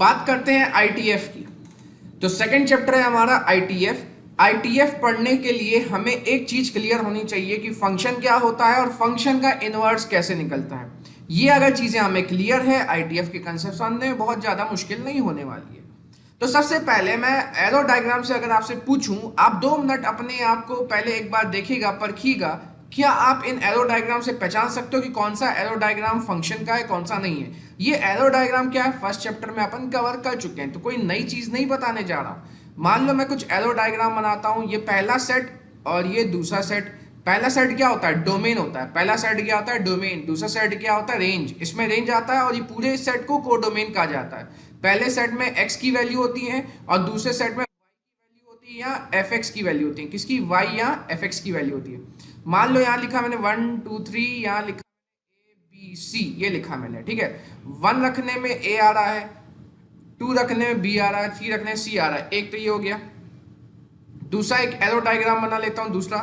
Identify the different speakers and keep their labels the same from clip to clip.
Speaker 1: बात करते हैं आईटीएफ की। तो सेकंड चैप्टर है हमारा आईटीएफ। आईटीएफ पढ़ने के लिए हमें एक चीज क्लियर होनी चाहिए कि फंक्शन क्या होता है और फंक्शन का इनवर्स कैसे निकलता है। ये अगर चीजें हमें क्लियर है, आईटीएफ के कंसेप्ट समझने में बहुत ज्यादा मुश्किल नहीं होने वाली है। तो सबसे पहले मैं एरो डायग्राम से अगर आपसे पूछूं, आप 2 मिनट अपने आप को पहले एक बार देखिएगा, परखिएगा, क्या आप इन एरो डायग्राम से पहचान सकते हो कि कौन सा एरो डायग्राम फंक्शन का है, कौन सा नहीं है। ये एरो डायग्राम क्या है, फर्स्ट चैप्टर में अपन कवर कर चुके हैं, तो कोई नई चीज नहीं बताने जा रहा। मान लो मैं कुछ एरो डायग्राम बनाता हूं, ये पहला सेट और ये दूसरा सेट। पहला सेट क्या होता है, डोमेन होता है। पहला सेट क्या होता है, डोमेन। दूसरा सेट क्या होता है, रेंज। इसमें रेंज आता है और ये पूरे सेट को कोडोमेन कहा जाता है। पहले सेट में x की वैल्यू होती है और दूसरे सेट में y की वैल्यू होती है या fx की वैल्यू होती है। किसकी, y या fx की वैल्यू होती है। मान लो यहाँ लिखा मैंने 1 2 3, यहाँ लिखा a b c, ये लिखा मैंने, ठीक है। 1 रखने में a आ रहा है, 2 रखने में b आ रहा है, 3 रखने में c आ रहा है। एक तो ये हो गया। दूसरा एक एरो डायग्राम बना लेता हूँ दूसरा।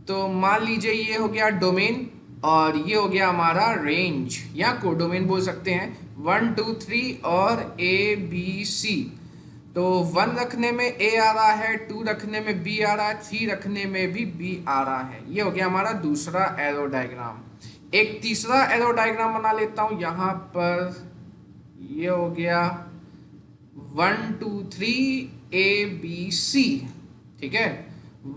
Speaker 1: तो मान लीजिए ये हो गया डोमेन और ये हो गया हमारा रेंज या कोडोमेन बोल सकते हैं। 1 2 3 और ए बी सी। तो 1 रखने में ए आ रहा है, 2 रखने में बी आ रहा है, 3 रखने में भी बी आ रहा है। ये हो गया हमारा दूसरा एरो डायग्राम। एक तीसरा एरो डायग्राम बना लेता हूं यहां पर। ये हो गया 1 2 3 ए बी सी, ठीक है।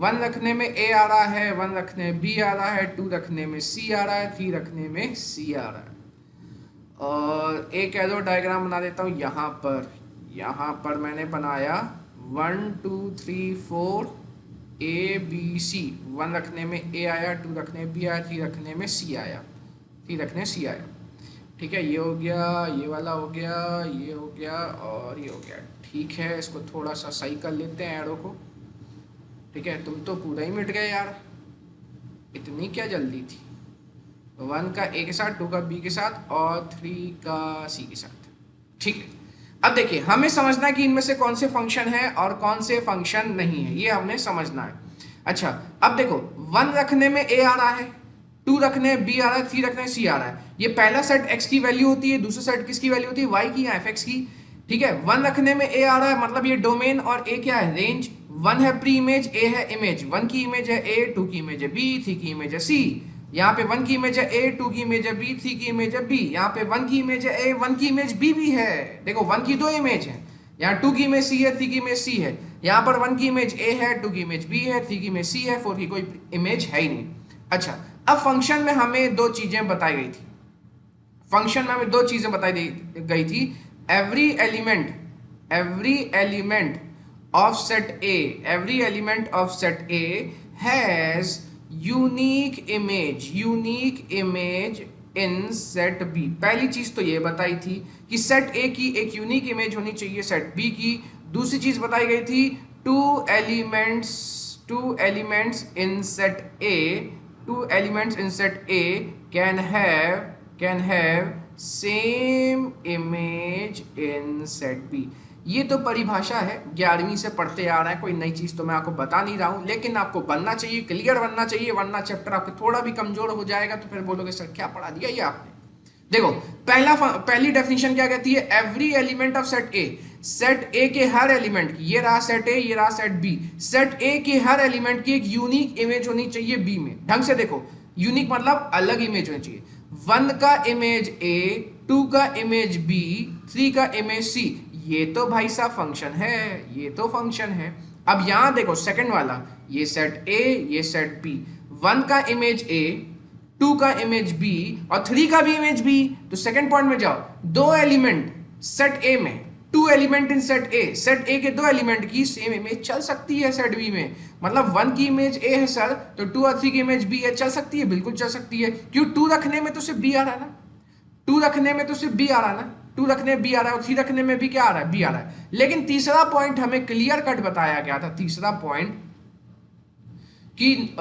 Speaker 1: 1 रखने में a आ रहा है, 1 रखने में b आ रहा है, 2 रखने में c आ रहा है, 3 रखने में c आ रहा है। और एक एरो डायग्राम बना देता हूँ यहाँ पर। यहाँ पर मैंने बनाया 1 2 3 4 a b c। 1 रखने में a आया, 2 रखने में b आया, 3 रखने में c आया, 3 रखने में c आया, ठीक है। ये हो गया, ये वाला हो गया, ये हो गया और ये हो गया, ठीक है। इसको थोड़ा सा सही कर लेते हैं एरो को, ठीक है। तुम तो पूरा ही मिट गए यार, इतनी क्या जल्दी थी। 1 का a के साथ, 2 का b के साथ और 3 का c के साथ, ठीक है। अब देखिए, हमें समझना है कि इनमें से कौन से फंक्शन है और कौन से फंक्शन नहीं है, ये हमने समझना है। अच्छा, अब देखो 1 रखने में a आ रहा है, 2 रखने में b आ रहा है, 3 रखने में c आ रहा है। ये पहला सेट x की वैल्यू होती है, दूसरा सेट किसकी वैल्यू होती है, y की या fx की, ठीक है। 1 रखने में a आ रहा है, मतलब ये डोमेन और a क्या है, रेंज। 1 है प्री इमेज, a है इमेज। 1 की इमेज है a, 2 की इमेज है b, 3 की इमेज है c। यहाँ पे 1 की इमेज है a, 2 की इमेज है b, 3 की इमेज है b। यहाँ पे 1 की इमेज है a, 1 की इमेज b भी है। देखो 1 की 2 इमेज है, यहाँ 2 की इमेज c है, 3 की इमेज c है। यहाँ पर 1 की इमेज a है, 2 की इमेज b है, 3 की इमेज c है, 4 की कोई इमेज है ही नहीं। अच्छा, अब फंक्शन में हमें 2 चीजें बताई गई थी। फंक्शन में हमें 2 चीजें बताई गई थी। Every element of set A, every element of set A has unique image in set B। पहली चीज तो ये बताई थी कि सेट A की एक यूनिक इमेज होनी चाहिए सेट B की। दूसरी चीज बताई गई थी two elements in set A can have same image in set B। ये तो परिभाषा है, 11वीं से पढ़ते आ रहा है, कोई नई चीज तो मैं आपको बता नहीं रहा हूं, लेकिन आपको बनना चाहिए, क्लियर बनना चाहिए, वरना चैप्टर आपके थोड़ा भी कमजोर हो जाएगा तो फिर बोलोगे सर क्या पढ़ा दिया ये आपने। देखो पहली डेफिनेशन क्या कहती है, every element of set A. Set A के हर एलिमेंट की, ये रहा सेट ए, ये रहा सेट बी, सेट ए के हर एलिमेंट की एक यूनिक इमेज होनी चाहिए बी में। ढंग से देखो, यूनिक मतलब अलग इमेज होनी चाहिए। 1 का इमेज ए, 2 का इमेज बी, 3 का इमेज सी। ये तो भाई साहब फंक्शन है, ये तो फंक्शन है। अब यहां देखो सेकंड वाला, ये सेट ए, ये सेट बी। 1 का इमेज ए, 2 का इमेज बी और 3 का भी इमेज बी। तो सेकंड पॉइंट में जाओ, 2 एलिमेंट सेट ए में, 2 element in set A. Set A के 2 एलिमेंट की सेम इमेज चल सकती है सेट बी में। मतलब 1 की इमेज ए है सर, तो 2 और 3 की इमेज बी है, चल सकती है, बिल्कुल चल सकती है। क्यों, 2 रखने में तो सिर्फ बी आ रहा है ना, 2 रखने में तो सिर्फ बी आ रहा है ना, 2 रखने में बी आ रहा है और 3 रखने में भी क्या आ रहा है, बी आ रहा है। लेकिन तीसरा पॉइंट हमें क्लियर कट बताया गया था, तीसरा पॉइंट कि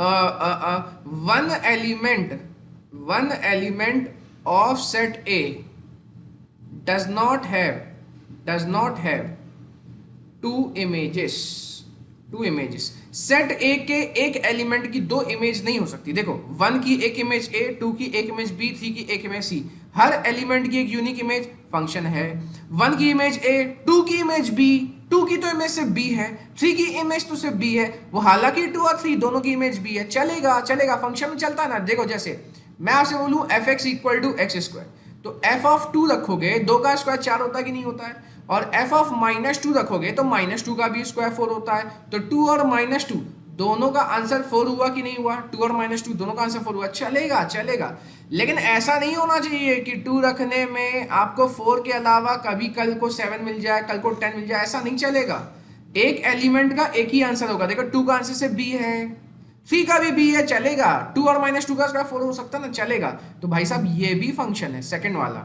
Speaker 1: one element of set A does not have two images. Set A के एक एलिमेंट की 2 इमेज नहीं हो सकती। देखो 1 की एक इमेज ए, 2 की एक इमेज बी, 3 की एक इमेज सी। हर एलिमेंट की एक यूनिक इमेज फंक्शन है। 1 की इमेज ए, 2 की इमेज बी, 2 की तो इमेज सिर्फ बी है, 3 की इमेज तो सिर्फ बी है, वो हालांकि 2 और 3 दोनों की इमेज बी है, चलेगा चलेगा, फंक्शन में चलता है ना। देखो जैसे मैं आपसे बोलूं f x equal to x square, तो एफ ऑफ 2 रखोगे, 2 का स्क्वायर 4 होता है कि नहीं होता है, और एफ ऑफ -2 रखोगे तो -2 का भी स्क्वायर 4 होता है, तो 2 और -2 दोनों का आंसर 4 हुआ कि नहीं हुआ, 2 और -2 दोनों का आंसर 4 हुआ, चलेगा चलेगा। लेकिन ऐसा नहीं होना चाहिए कि 2 रखने में आपको 4 के अलावा कभी कल को 7 मिल जाए, कल को 10 मिल जाए, ऐसा नहीं चलेगा। एक एलिमेंट का एक ही आंसर होगा। देखो 2 का आंसर से बी है, 3 का भी बी है, चलेगा। 2 और -2 का स्क्वायर 4 हो सकता है ना, चलेगा। तो भाई साहब ये भी फंक्शन है, सेकंड वाला।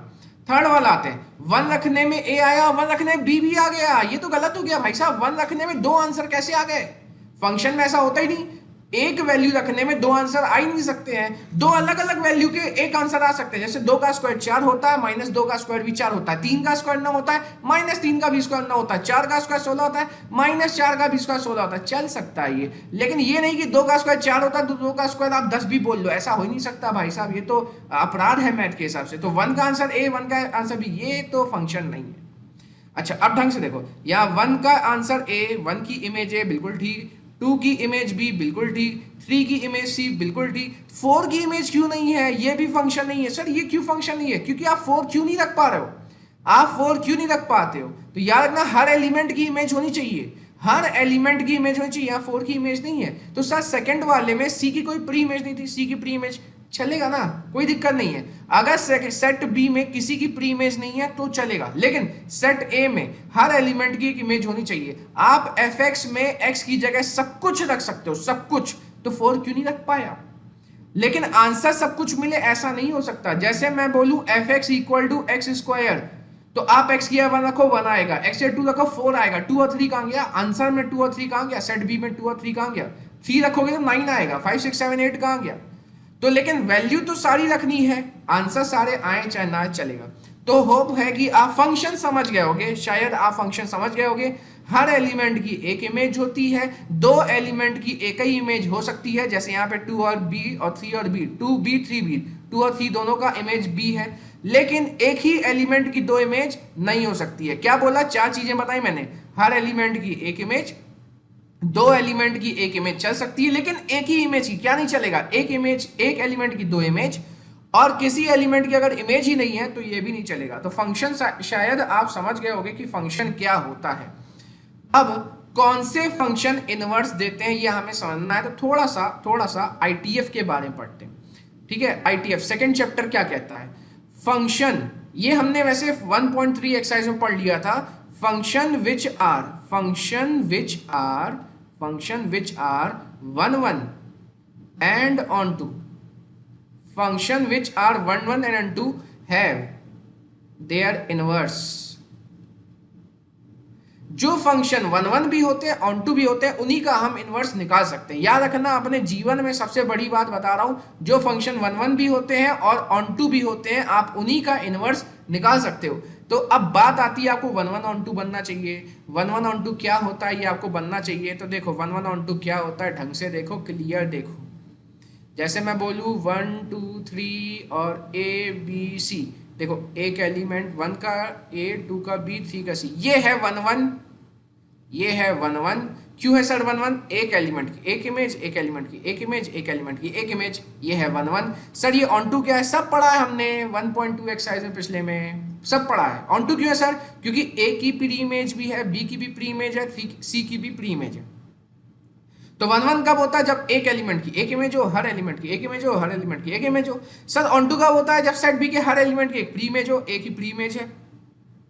Speaker 1: थर्ड वाला आते हैं, 1 रखने में ए आया, 1 रखने में बी भी आ गया, ये तो गलत हो गया भाई साहब। 1 रखने में 2 आंसर कैसे आ गए? फंक्शन में ऐसा होता ही नहीं, एक वैल्यू रखने में 2 आंसर आ ही नहीं सकते हैं। 2 अलग अलग वैल्यू के एक आंसर आ सकते हैं, जैसे 2 का स्क्वायर 4 होता है, -2 का स्क्वायर भी 4 होता है, 3 का स्क्वायर 9 होता है, -3 का भी स्क्वायर 9 होता है, 4 का स्क्वायर 16 होता है, -4 का भी स्क्वायर 16 होता है, चल सकता है ये। लेकिन ये नहीं कि 2 का स्क्वायर 4 होता है तो 2 का स्क्वायर आप 10 भी बोल लो, ऐसा हो ही नहीं सकता भाई साहब, ये तो अपराध है मैथ के हिसाब से। तो 1 का आंसर ए, 1 का आंसर बी, ये तो फंक्शन नहीं है। अच्छा अब ढंग से देखो, यहाँ 1 का आंसर ए, 1 की इमेज ए, बिल्कुल ठीक, 2 की इमेज बी, बिल्कुल ठीक, 3 की इमेज सी, बिल्कुल ठीक, 4 की इमेज क्यों नहीं है? ये भी फंक्शन नहीं है। सर ये क्यों फंक्शन नहीं है? क्योंकि आप 4 क्यों नहीं रख पा रहे हो? आप 4 क्यों नहीं रख पाते हो? तो याद रखना हर एलिमेंट की इमेज होनी चाहिए, हर एलिमेंट की इमेज होनी चाहिए, यहाँ 4 की इमेज नहीं है। तो सर सेकंड वाले में सी की कोई प्री इमेज नहीं थी, सी की प्री इमेज, चलेगा ना, कोई दिक्कत नहीं है। अगर सेट बी में किसी की प्री इमेज नहीं है तो चलेगा, लेकिन सेट ए में हर एलिमेंट की एक इमेज होनी चाहिए। आप एफ एक्स में एक्स की जगह सब कुछ रख सकते हो, सब कुछ, तो 4 क्यों नहीं रख पाया? लेकिन आंसर सब कुछ मिले ऐसा नहीं हो सकता। जैसे मैं बोलूं f x equal to x square, तो आप x की 1 रखो 1 आएगा, x से 2 रखो 4 आएगा, 2 और 3 कहां गया? आंसर में 2 और 3 कहां गया? सेट बी में 2 और 3 कहां गया? 3 रखोगे तो 9 आएगा, 5 6 7 8 कहां गया? तो लेकिन वैल्यू तो सारी रखनी है, आंसर सारे आए चाहे ना चलेगा। तो होप है कि आप फंक्शन समझ गए होगे, शायद आप फंक्शन समझ गए होगे। हर एलिमेंट की एक इमेज होती है, 2 एलिमेंट की एक ही इमेज हो सकती है, जैसे यहाँ पे 2 और बी और 3 और बी, 2b 3b, 2 और 3 दोनों का इमेज बी है, लेकिन एक ही एलिमेंट की 2 इमेज नहीं हो सकती है। क्या बोला? 4 चीजें बताई मैंने, हर एलिमेंट की एक इमेज, 2 एलिमेंट की एक इमेज चल सकती है, लेकिन एक ही इमेज की क्या नहीं चलेगा? एक इमेज, एक एलिमेंट की 2 इमेज, और किसी एलिमेंट की अगर इमेज ही नहीं है तो ये भी नहीं चलेगा। तो फंक्शन शायद आप समझ गए होंगे कि फंक्शन क्या होता है। अब कौन से फंक्शन इनवर्स देते हैं ये हमें समझना है, तो थोड़ा सा आईटीएफ के बारे में पढ़ते हैं, ठीक है। आईटीएफ सेकंड चैप्टर क्या कहता है? फंक्शन, ये हमने वैसे 1.3 एक्सरसाइज में पढ़ लिया था। Function which are 1 1 and onto, function which are 1 1 and onto have their inverse। जो फंक्शन 1 1 भी होते हैं, onto भी होते हैं, उन्हीं का हम इनवर्स निकाल सकते हैं। याद रखना, अपने जीवन में सबसे बड़ी बात बता रहा हूं, जो फंक्शन 1 1 भी होते हैं और onto भी होते हैं, आप उन्हीं का इनवर्स निकाल सकते हो। तो अब बात आती है, आपको 1 1 onto बनना चाहिए। 1 1 onto क्या होता है ये आपको बनना चाहिए। तो देखो 1 1 onto क्या होता है, ढंग से देखो, क्लियर देखो। जैसे मैं बोलूँ 1 2 3 और ए बी सी, देखो एक एलिमेंट 1 का ए, 2 का बी, 3 का सी, ये है 1 1, ये है 1 1। क्यों है सर 1 1? एक एलिमेंट की एक इमेज, एक एलिमेंट की एक इमेज, एक एलिमेंट की एक इमेज, ये है 1 1। सर ये ऑन टू क्या है? सब पढ़ा है हमने 1.2 एक्सरसाइज में, पिछले में सब पढ़ा है। ऑन टू क्यों है सर? क्योंकि ए की प्री इमेज भी है, बी की भी प्री इमेज है, सी की भी प्री इमेज है। तो 1 1 कब होता है? जब एक एलिमेंट की एक इमेज हो, हर एलिमेंट की एक इमेज हो, हर एलिमेंट की एक इमेज हो। सर ऑन टू कब होता है? जब सेट बी के हर एलिमेंट की एक प्री इमेज हो, ए की प्री इमेज है,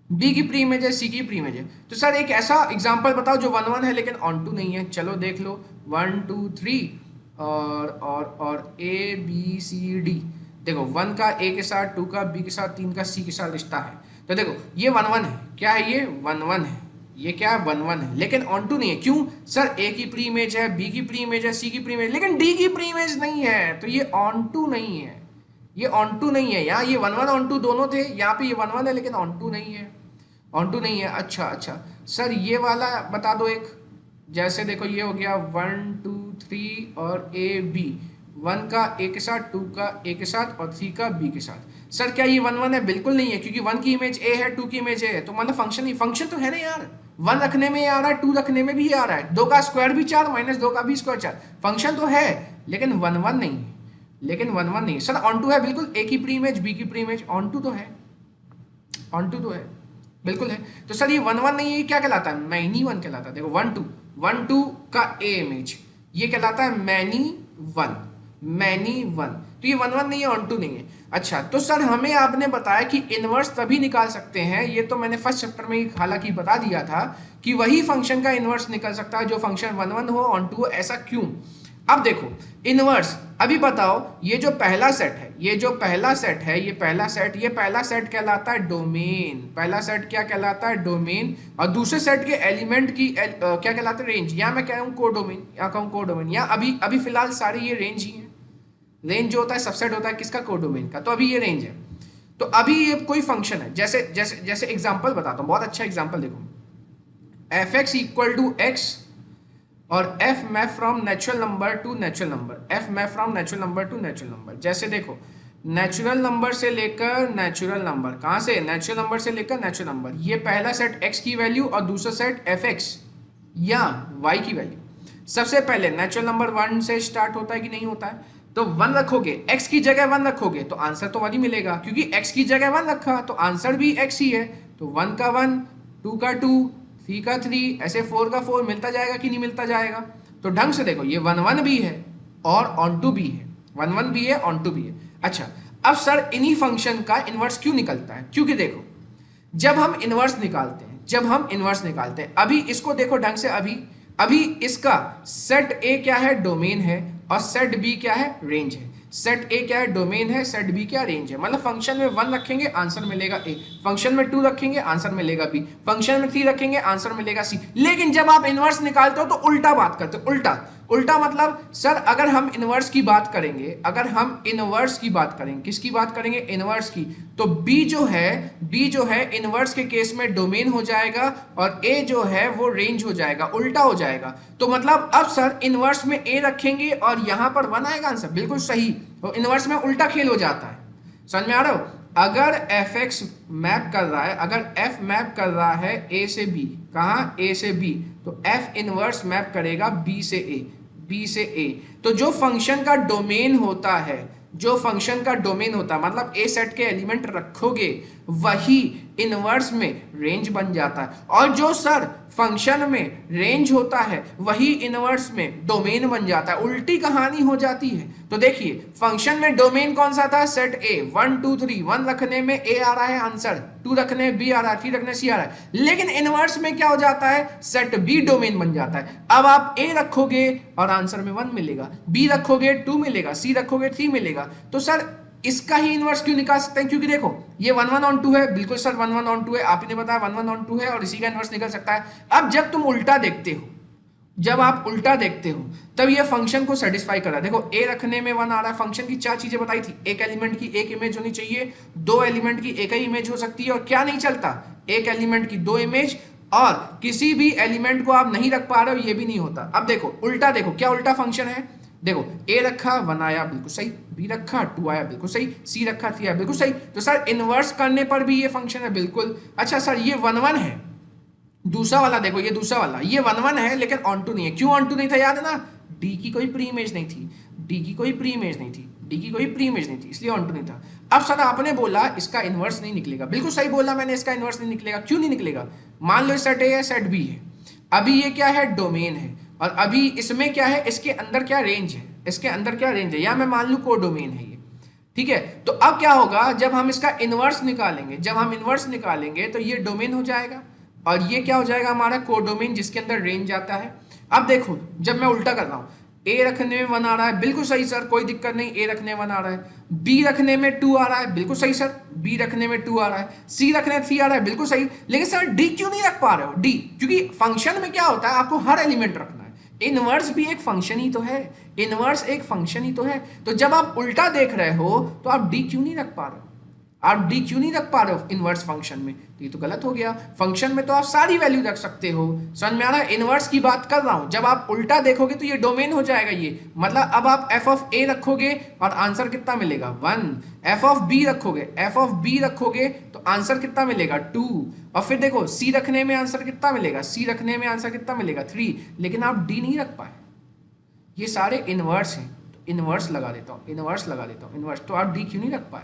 Speaker 1: बी की प्री इमेज है, सी की प्री इमेज है। तो सर एक ऐसा एग्जांपल बताओ जो 1 1 है लेकिन ऑन टू नहीं है। चलो देख लो, 1 2 3 और ए बी सी डी। देखो 1 का ए के साथ, 2 का बी के साथ, 3 का सी के साथ रिश्ता है। तो देखो ये 1 1 है, क्या है ये? 1 1 है, ये क्या है? 1 1 है, लेकिन ऑन टू नहीं है। क्यों? सर ए की प्री इमेज है, बी की प्री इमेज है, सी की प्री इमेज, लेकिन डी की प्री इमेज नहीं है, तो ये ऑन टू नहीं है, ये ऑन टू नहीं है। यहाँ ये 1 1 ऑन टू दोनों थे, यहाँ पे ये 1 1 है लेकिन ऑन टू नहीं है, ऑन टू नहीं है। अच्छा सर ये वाला बता दो एक, जैसे देखो ये हो गया 1 2 3 और ए बी, 1 का ए के साथ, 2 का ए के साथ और 3 का बी के साथ। सर क्या ये 1 1 है? बिल्कुल नहीं है, क्योंकि 1 की इमेज ए है, 2 की इमेज ए है, तो मतलब फंक्शन ही फंक्शन तो है ना यार। 1 रखने में आ रहा है, 2 रखने में भी आ रहा है, 2 का स्क्वायर भी 4 माइनस 2 का भी स्क्वायर 4, फंक्शन तो है, लेकिन 1 1 नहीं है, लेकिन 1 1 नहीं है। सर ऑन टू है बिल्कुल, ए की प्री इमेज बी की प्री इमेज, ऑन टू तो है, ऑन टू तो है, बिल्कुल है। तो सर ये 1 1 नहीं है, ये क्या कहलाता है? मैनी 1 कहलाता है। देखो 1 2 का ए इमेज, ये कहलाता है मैनी 1, मैनी 1। तो ये 1 1 नहीं है, ऑन टू नहीं है। अच्छा, तो सर हमें आपने बताया कि इनवर्स तभी निकाल सकते हैं, ये तो मैंने फर्स्ट चैप्टर में ही हालांकि बता दिया था कि वही फंक्शन का इनवर्स निकल सकता है जो फंक्शन 1 1 हो, ऑन टू हो। ऐसा क्यों? अब देखो इनवर्स, अभी बताओ ये जो पहला सेट है, ये जो पहला सेट है, ये पहला सेट कहलाता है डोमेन। पहला सेट क्या कहलाता है? डोमेन। और दूसरे सेट के एलिमेंट की क्या कहलाता है? रेंज। या मैं कह रहा हूँ कोडोमेन, या कहूँ कोडोमेन, या अभी फिलहाल सारे ये रेंज ही है। रेंज जो होता है सबसेट होता है किसका? कोडोमेन का। तो अभी ये रेंज है। तो अभी ये कोई फंक्शन है, जैसे जैसे जैसे एग्जांपल बताता हूँ, बहुत अच्छा एग्जांपल देखो, f(x) इक्वल टू x और f map from natural number two natural number, f map from natural number two natural number. जैसे देखो नेचुरल नंबर से लेकर नेचुरल नंबर, कहाँ से? नेचुरल नंबर से लेकर नेचुरल नंबर। ये पहला सेट x की वैल्यू और दूसरा सेट fx या y की वैल्यू। सबसे पहले नेचुरल नंबर 1 से स्टार्ट होता है कि नहीं होता है? तो 1 रखोगे, x की जगह 1 रखोगे तो आंसर तो 1 ही मिलेगा, क्योंकि x की जगह 1 रखा तो आंसर भी x ही है। तो 1 का 1, 2 का 2, 3 का 3, ऐसे 4 का 4 मिलता जाएगा कि नहीं मिलता जाएगा? तो ढंग से देखो, ये 1 1 भी है और ऑन टू भी है, 1 1 भी है, ऑन टू भी है। अच्छा, अब सर इन्हीं फंक्शन का इनवर्स क्यों निकलता है? क्योंकि देखो जब हम इनवर्स निकालते हैं, अभी इसको देखो ढंग से, अभी इसका सेट ए क्या है? डोमेन है, और सेट बी क्या है? रेंज है। सेट ए क्या है? डोमेन है, सेट बी क्या? रेंज है। मतलब फंक्शन में 1 रखेंगे आंसर मिलेगा ए, फंक्शन में 2 रखेंगे आंसर मिलेगा बी, फंक्शन में 3 रखेंगे आंसर मिलेगा सी। लेकिन जब आप इनवर्स निकालते हो तो उल्टा बात करते हो। उल्टा मतलब सर अगर हम इनवर्स की बात करेंगे, किसकी बात करेंगे? इनवर्स की, तो बी जो है इनवर्स के केस में डोमेन हो जाएगा और ए जो है वो रेंज हो जाएगा, उल्टा हो जाएगा। तो मतलब अब सर इनवर्स में ए रखेंगे और यहां पर 1 आएगा आंसर, बिल्कुल सही। तो इनवर्स में उल्टा खेल हो जाता है, समझ में आ रहा हो? अगर fx मैप कर रहा है, अगर f मैप कर रहा है a से b, कहाँ? a से b, तो f इनवर्स मैप करेगा b से a। तो जो फंक्शन का डोमेन होता है, मतलब a सेट के एलिमेंट रखोगे वही इनवर्स में रेंज बन जाता है, और जो सर फंक्शन में रेंज होता है वही इनवर्स में डोमेन बन जाता है। उल्टी कहानी हो जाती है। तो देखिए फंक्शन में डोमेन कौन सा था? सेट ए। 1 2 3, 1 रखने में ए आ रहा है आंसर, 2 रखने में बी आ रहा है, 3 रखने सी आ रहा है। लेकिन इनवर्स में क्या हो जाता है? सेट बी डोमेन बन जाता है। अब आप ए रखोगे और आंसर में 1 मिलेगा, बी रखोगे 2 मिलेगा, सी रखोगे 3 मिलेगा। तो सर इसका ही इनवर्स क्यों निकाल सकते हैं? क्योंकि देखो ये 1 1 ऑन 2 है, बिल्कुल सर 1 1 ऑन 2 है, आप ही ने बताया 1 1 ऑन 2 है और इसी का इनवर्स निकल सकता है। अब जब तुम उल्टा देखते हो, जब आप उल्टा देखते हो तब ये फंक्शन को सेटिस्फाई कर रहा है। देखो ए रखने में 1 आ रहा है, फंक्शन की 4 चीजें बताई थी, एक एलिमेंट की एक इमेज होनी चाहिए, 2 एलिमेंट की एक ही इमेज हो सकती है, और क्या नहीं चलता? एक एलिमेंट की 2 इमेज, और किसी भी एलिमेंट को आप नहीं रख पा रहे हो, ये भी नहीं होता। अब देखो उल्टा, देखो क्या उल्टा फंक्शन है। देखो ए रखा 1 आया बिल्कुल सही, बी रखा 2 आया बिल्कुल सही, सी रखा 3 आया बिल्कुल सही। तो सर इनवर्स करने पर भी ये फंक्शन है बिल्कुल। अच्छा सर ये 1 1 है, दूसरा वाला देखो, ये दूसरा वाला, ये 1 1 है लेकिन ऑन टू नहीं है। क्यों ऑन टू नहीं था? याद है ना, डी की कोई प्री इमेज नहीं थी, इसलिए ऑन टू नहीं था। अब सर आपने बोला इसका इनवर्स नहीं निकलेगा, बिल्कुल सही बोला मैंने, इसका इनवर्स नहीं निकलेगा। क्यों नहीं निकलेगा? मान लो सेट ए है, सेट बी है, अभी ये क्या है? डोमेन है, और अभी इसमें क्या है? इसके अंदर क्या? रेंज है, या मैं मान लू कोडोमेन है ये, ठीक है। तो अब क्या होगा जब हम इसका इनवर्स निकालेंगे, तो ये डोमेन हो जाएगा और ये क्या हो जाएगा? हमारा कोडोमेन, जिसके अंदर रेंज आता है। अब देखो जब मैं उल्टा कर रहा हूं, ए रखने में 1 आ रहा है, बिल्कुल सही सर, कोई दिक्कत नहीं, ए रखने में 1 आ रहा है, बी रखने में 2 आ रहा है, बिल्कुल सही सर, बी रखने में 2 आ रहा है, सी रखने में 3 आ रहा है, बिल्कुल सही। लेकिन सर डी क्यों नहीं रख पा रहे हो? डी, क्योंकि फंक्शन में क्या होता है, आपको हर एलिमेंट रखना है। इनवर्स भी एक फंक्शन ही तो है, तो जब आप उल्टा देख रहे हो तो आप डी क्यों नहीं रख पा रहे हो? आप डी क्यों नहीं रख पा रहे हो इनवर्स फंक्शन में? तो ये तो गलत हो गया। फंक्शन में तो आप सारी वैल्यू रख सकते हो। समझ में आ रहा है? इनवर्स की बात कर रहा हूं। जब आप उल्टा देखोगे तो ये डोमेन हो जाएगा। ये मतलब अब आप एफ ऑफ ए रखोगे और आंसर कितना मिलेगा? 1। एफ ऑफ बी रखोगे तो आंसर कितना मिलेगा? 2। और फिर देखो सी रखने में आंसर कितना मिलेगा? 3। लेकिन आप डी नहीं रख पाए। ये सारे इनवर्स हैं, तो इनवर्स लगा देता हूं, इनवर्स। तो आप डी क्यों नहीं रख पाए?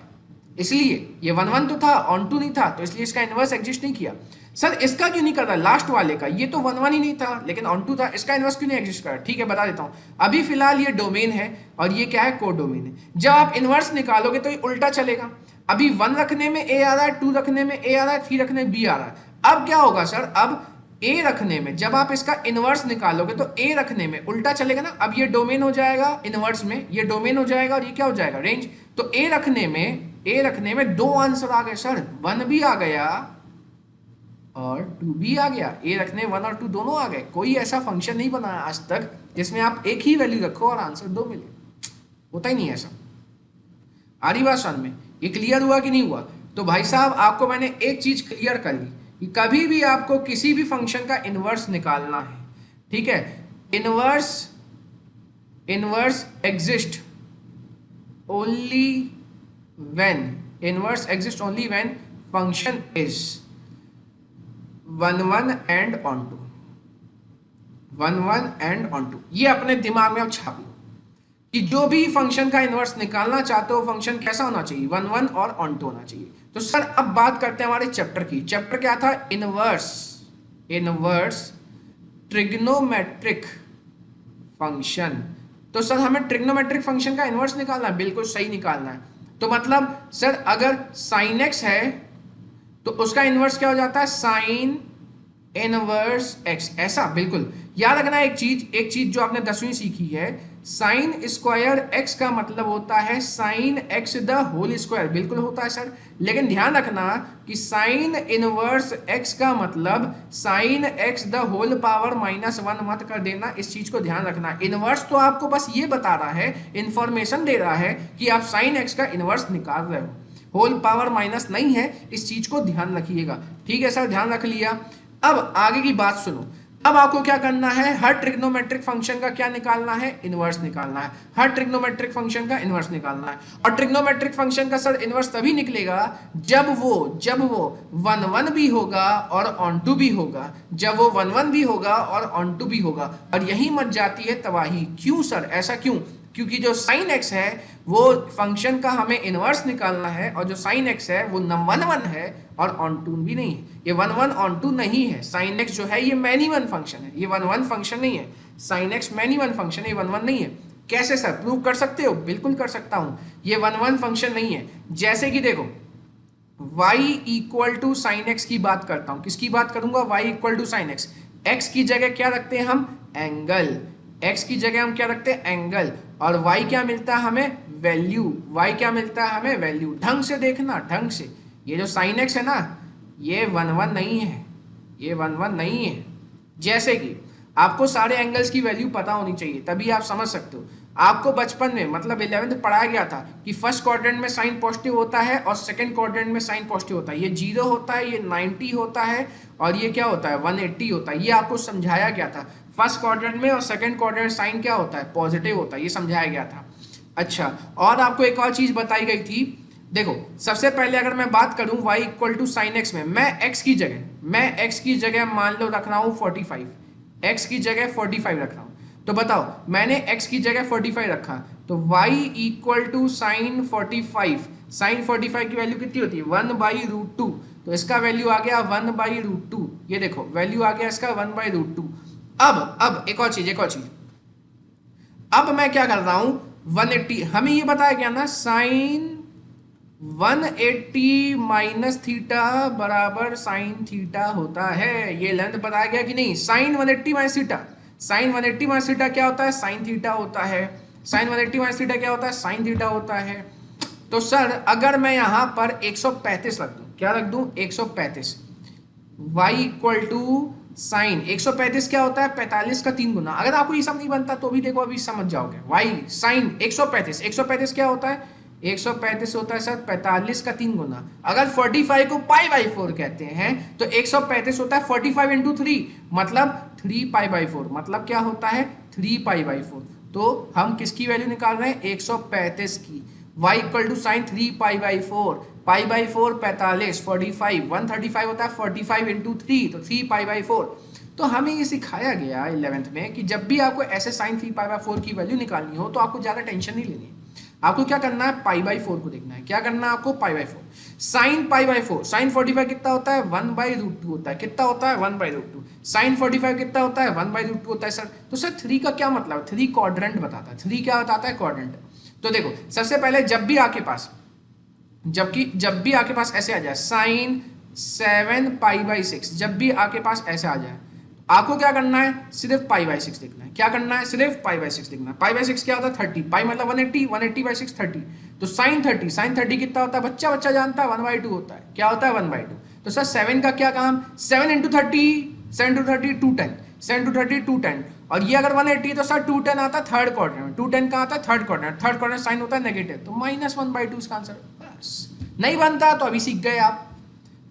Speaker 1: इसलिए ये 1 1 तो था, ऑन टू नहीं था, तो इसलिए इसका इनवर्स एग्जिस्ट नहीं किया। सर इसका क्यों नहीं कर रहा? लास्ट वाले का ये तो 1 1 ही नहीं था लेकिन ऑन टू था, इसका इनवर्स क्यों नहीं एग्जिस्ट कर रहा? ठीक है बता देता हूं। अभी फिलहाल ये डोमेन है और ये क्या है? को डोमेन है। जब आप इनवर्स निकालोगे तो ये उल्टा चलेगा। अभी 1 रखने में ए आ रहा है, 2 रखने में ए आ रहा है, 3 रखने में बी आ रहा है। अब क्या होगा सर? अब ए रखने में जब आप इसका इनवर्स निकालोगे तो ए रखने में उल्टा चलेगा ना। अब ये डोमेन हो जाएगा इनवर्स में, ये डोमेन हो जाएगा और ये क्या हो जाएगा? रेंज। तो ए रखने में 2 आंसर आ गए सर, 1 भी आ गया और 2 भी आ गया। ए रखने 1 और 2 दोनों आ गए। कोई ऐसा फंक्शन नहीं बना आज तक जिसमें आप एक ही वैल्यू रखो और आंसर 2 मिले। होता ही नहीं ऐसा। आ रही बात समझ में? ये क्लियर हुआ कि नहीं हुआ? तो भाई साहब आपको मैंने एक चीज क्लियर कर दी कि कभी भी आपको किसी भी फंक्शन का इनवर्स निकालना है, ठीक है, inverse exist only when function is 1 1 and onto. 1 1 and onto, ये अपने दिमाग में आप छाप लो कि जो भी फंक्शन का इनवर्स निकालना चाहते हो फंक्शन कैसा होना चाहिए? 1 1 और ऑन टू होना चाहिए। तो सर अब बात करते हैं हमारे चैप्टर की। चैप्टर क्या था? Inverse trigonometric function. तो सर हमें ट्रिग्नोमेट्रिक फंक्शन का इनवर्स निकालना है, बिल्कुल सही निकालना है। तो मतलब सर अगर साइन एक्स है तो उसका इनवर्स क्या हो जाता है? Sine inverse x. ऐसा बिल्कुल याद रखना। एक चीज जो आपने 10वीं सीखी है, साइन स्क्वायर एक्स का मतलब होता है sine x the whole square. बिल्कुल होता है सर, लेकिन ध्यान रखना कि साइन इनवर्स एक्स का मतलब sine x the whole power -1 मत कर देना। इस चीज को ध्यान रखना। इनवर्स तो आपको बस ये बता रहा है, इंफॉर्मेशन दे रहा है कि आप साइन एक्स का इनवर्स निकाल रहे हो, होल पावर माइनस नहीं है। इस चीज को ध्यान रखिएगा। ठीक है सर, ध्यान रख लिया। अब आगे की बात सुनो। अब आपको क्या करना है? हर ट्रिग्नोमेट्रिक फंक्शन का क्या निकालना है? इनवर्स निकालना है। हर ट्रिग्नोमेट्रिक फंक्शन का इनवर्स निकालना है। और ट्रिग्नोमेट्रिक फंक्शन का सर इनवर्स तभी निकलेगा जब वो 1 1 भी होगा और ऑन टू भी होगा। जब वो 1 1 भी होगा और ऑन टू भी होगा। और यही मच जाती है तबाही। क्यों सर? ऐसा क्यों? क्योंकि जो साइन एक्स है वो फंक्शन का हमें इनवर्स निकालना है और जो साइन एक्स है वो 1 1 है और ऑन टू भी नहीं है। ये 1 1 ऑन टू नहीं है। साइन एक्स जो है ये मैनी वन फंक्शन है, ये 1 1 फंक्शन नहीं है। Sine x many one function है, ये 1 1 नहीं है। कैसे सर? प्रूव कर सकते हो? बिल्कुल कर सकता हूं। ये 1 1 फंक्शन नहीं है। जैसे कि देखो y equal to sine x की बात करता हूं। किसकी बात करूंगा? y equal to sine x. x की जगह क्या रखते हैं हम? एंगल। x की जगह हम क्या रखते हैं? एंगल। और y क्या मिलता है हमें? वैल्यू। y क्या मिलता है हमें? वैल्यू। ढंग से देखना, ढंग से। ये जो साइन एक्स है ना, ये 1 1 नहीं है, ये 1 1 नहीं है। जैसे कि आपको सारे एंगल्स की वैल्यू पता होनी चाहिए, तभी आप समझ सकते हो। आपको बचपन में मतलब 11th पढ़ाया गया था कि फर्स्ट क्वाड्रेंट में साइन पॉजिटिव होता है और सेकंड क्वाड्रेंट में साइन पॉजिटिव होता है। ये 0 होता है, ये 90 होता है और ये क्या होता है? 180 होता है। ये आपको समझाया गया था। फर्स्ट क्वाड्रेंट में और सेकंड क्वाड्रेंट साइन क्या होता है? पॉजिटिव होता है। ये समझाया गया था। अच्छा, और आपको एक और चीज बताई गई थी। देखो सबसे पहले अगर मैं बात करूं y equal to sine x में, मैं x की जगह मान लो रख रहा हूं 45, x की जगह 45 रख रहा हूं। तो बताओ मैंने x की जगह 45 रखा तो y equal to sine 45, sine 45 की वैल्यू कितनी होती है? 1/√2। तो इसका वैल्यू आ गया 1/√2। ये देखो वैल्यू आ गया इसका 1/√2। अब एक और चीज, अब मैं क्या कर रहा हूं? 180। हमें ये बताया गया ना साइन 180 माइनस थीटा बराबर साइन थीटा होता है। ये लेंथ बताया गया कि नहीं? Sine 180 minus theta, sine 180 minus theta क्या होता है? साइन थीटा होता है। साइन 180 माइनस थीटा क्या होता है? साइन थीटा होता है। तो सर अगर मैं यहां पर 135 रख दूं, क्या रख दूं? 135। y इक्वल टू साइन 135 क्या होता है? 45 का 3 गुना। अगर आपको ये सब नहीं बनता तो भी देखो अभी समझ जाओगे। y साइन 135 क्या होता है? 135 होता है सर 45 का 3 गुना। अगर 45 को पाई बाई 4 कहते हैं तो 135 होता है 45 इंटू 3, मतलब 3 पाई बाई 4, मतलब क्या होता है 3 पाई बाई 4। तो हम किसकी वैल्यू निकाल रहे हैं 135 की। y equal to sine 3 pi by 4, pi by 4 45, 45 135 होता है 45 इंटू 3, तो 3 पाई बाई 4। तो हमें ये सिखाया गया 11th में कि जब भी आपको ऐसे साइन 3 पाई बाई 4 की वैल्यू निकालनी हो तो आपको ज़्यादा टेंशन नहीं लेनी है। आपको क्या करना है पाई बाई 4 को देखना है। क्या करना है आपको pi by 4। Sine pi by 4, sine 45 कितना होता है 1 बाई रूट 2 होता है। कितना होता है 1 बाई रूट 2। साइन 45 कितना होता है 1 बाई रूट 2 होता है सर। तो सर 3 का क्या मतलब, 3 क्वाड्रेंट बताता है। 3 क्या बताता है क्वाड्रेंट। तो देखो सबसे पहले जब भी आपके पास ऐसे आ जाए साइन 7 पाई बाई 6, जब भी आपके पास ऐसे आ जाए आपको क्या करना है सिर्फ पाई बाई 6 देखना है। क्या करना है सिर्फ पाई बाई 6 देखना है। पाई बाई 6 क्या होता है 30, पाई मतलब 180, 180 बाई 6 30। तो साइन 30 कितना होता है बच्चा जानता है 1/2 होता है। क्या होता है 1/2। तो सर 7 का क्या काम 7 इंटू 30, 7 इंटू 30 210, 7 इंटू 30 210। और ये अगर 180 तो सर 210 आता है थर्ड क्वाड्रेंट में। 210 का आता है third quadrant, third quadrant sine होता है नेगेटिव, तो -1/2 इसका आंसर। बस नहीं बनता तो अभी सीख गए आप।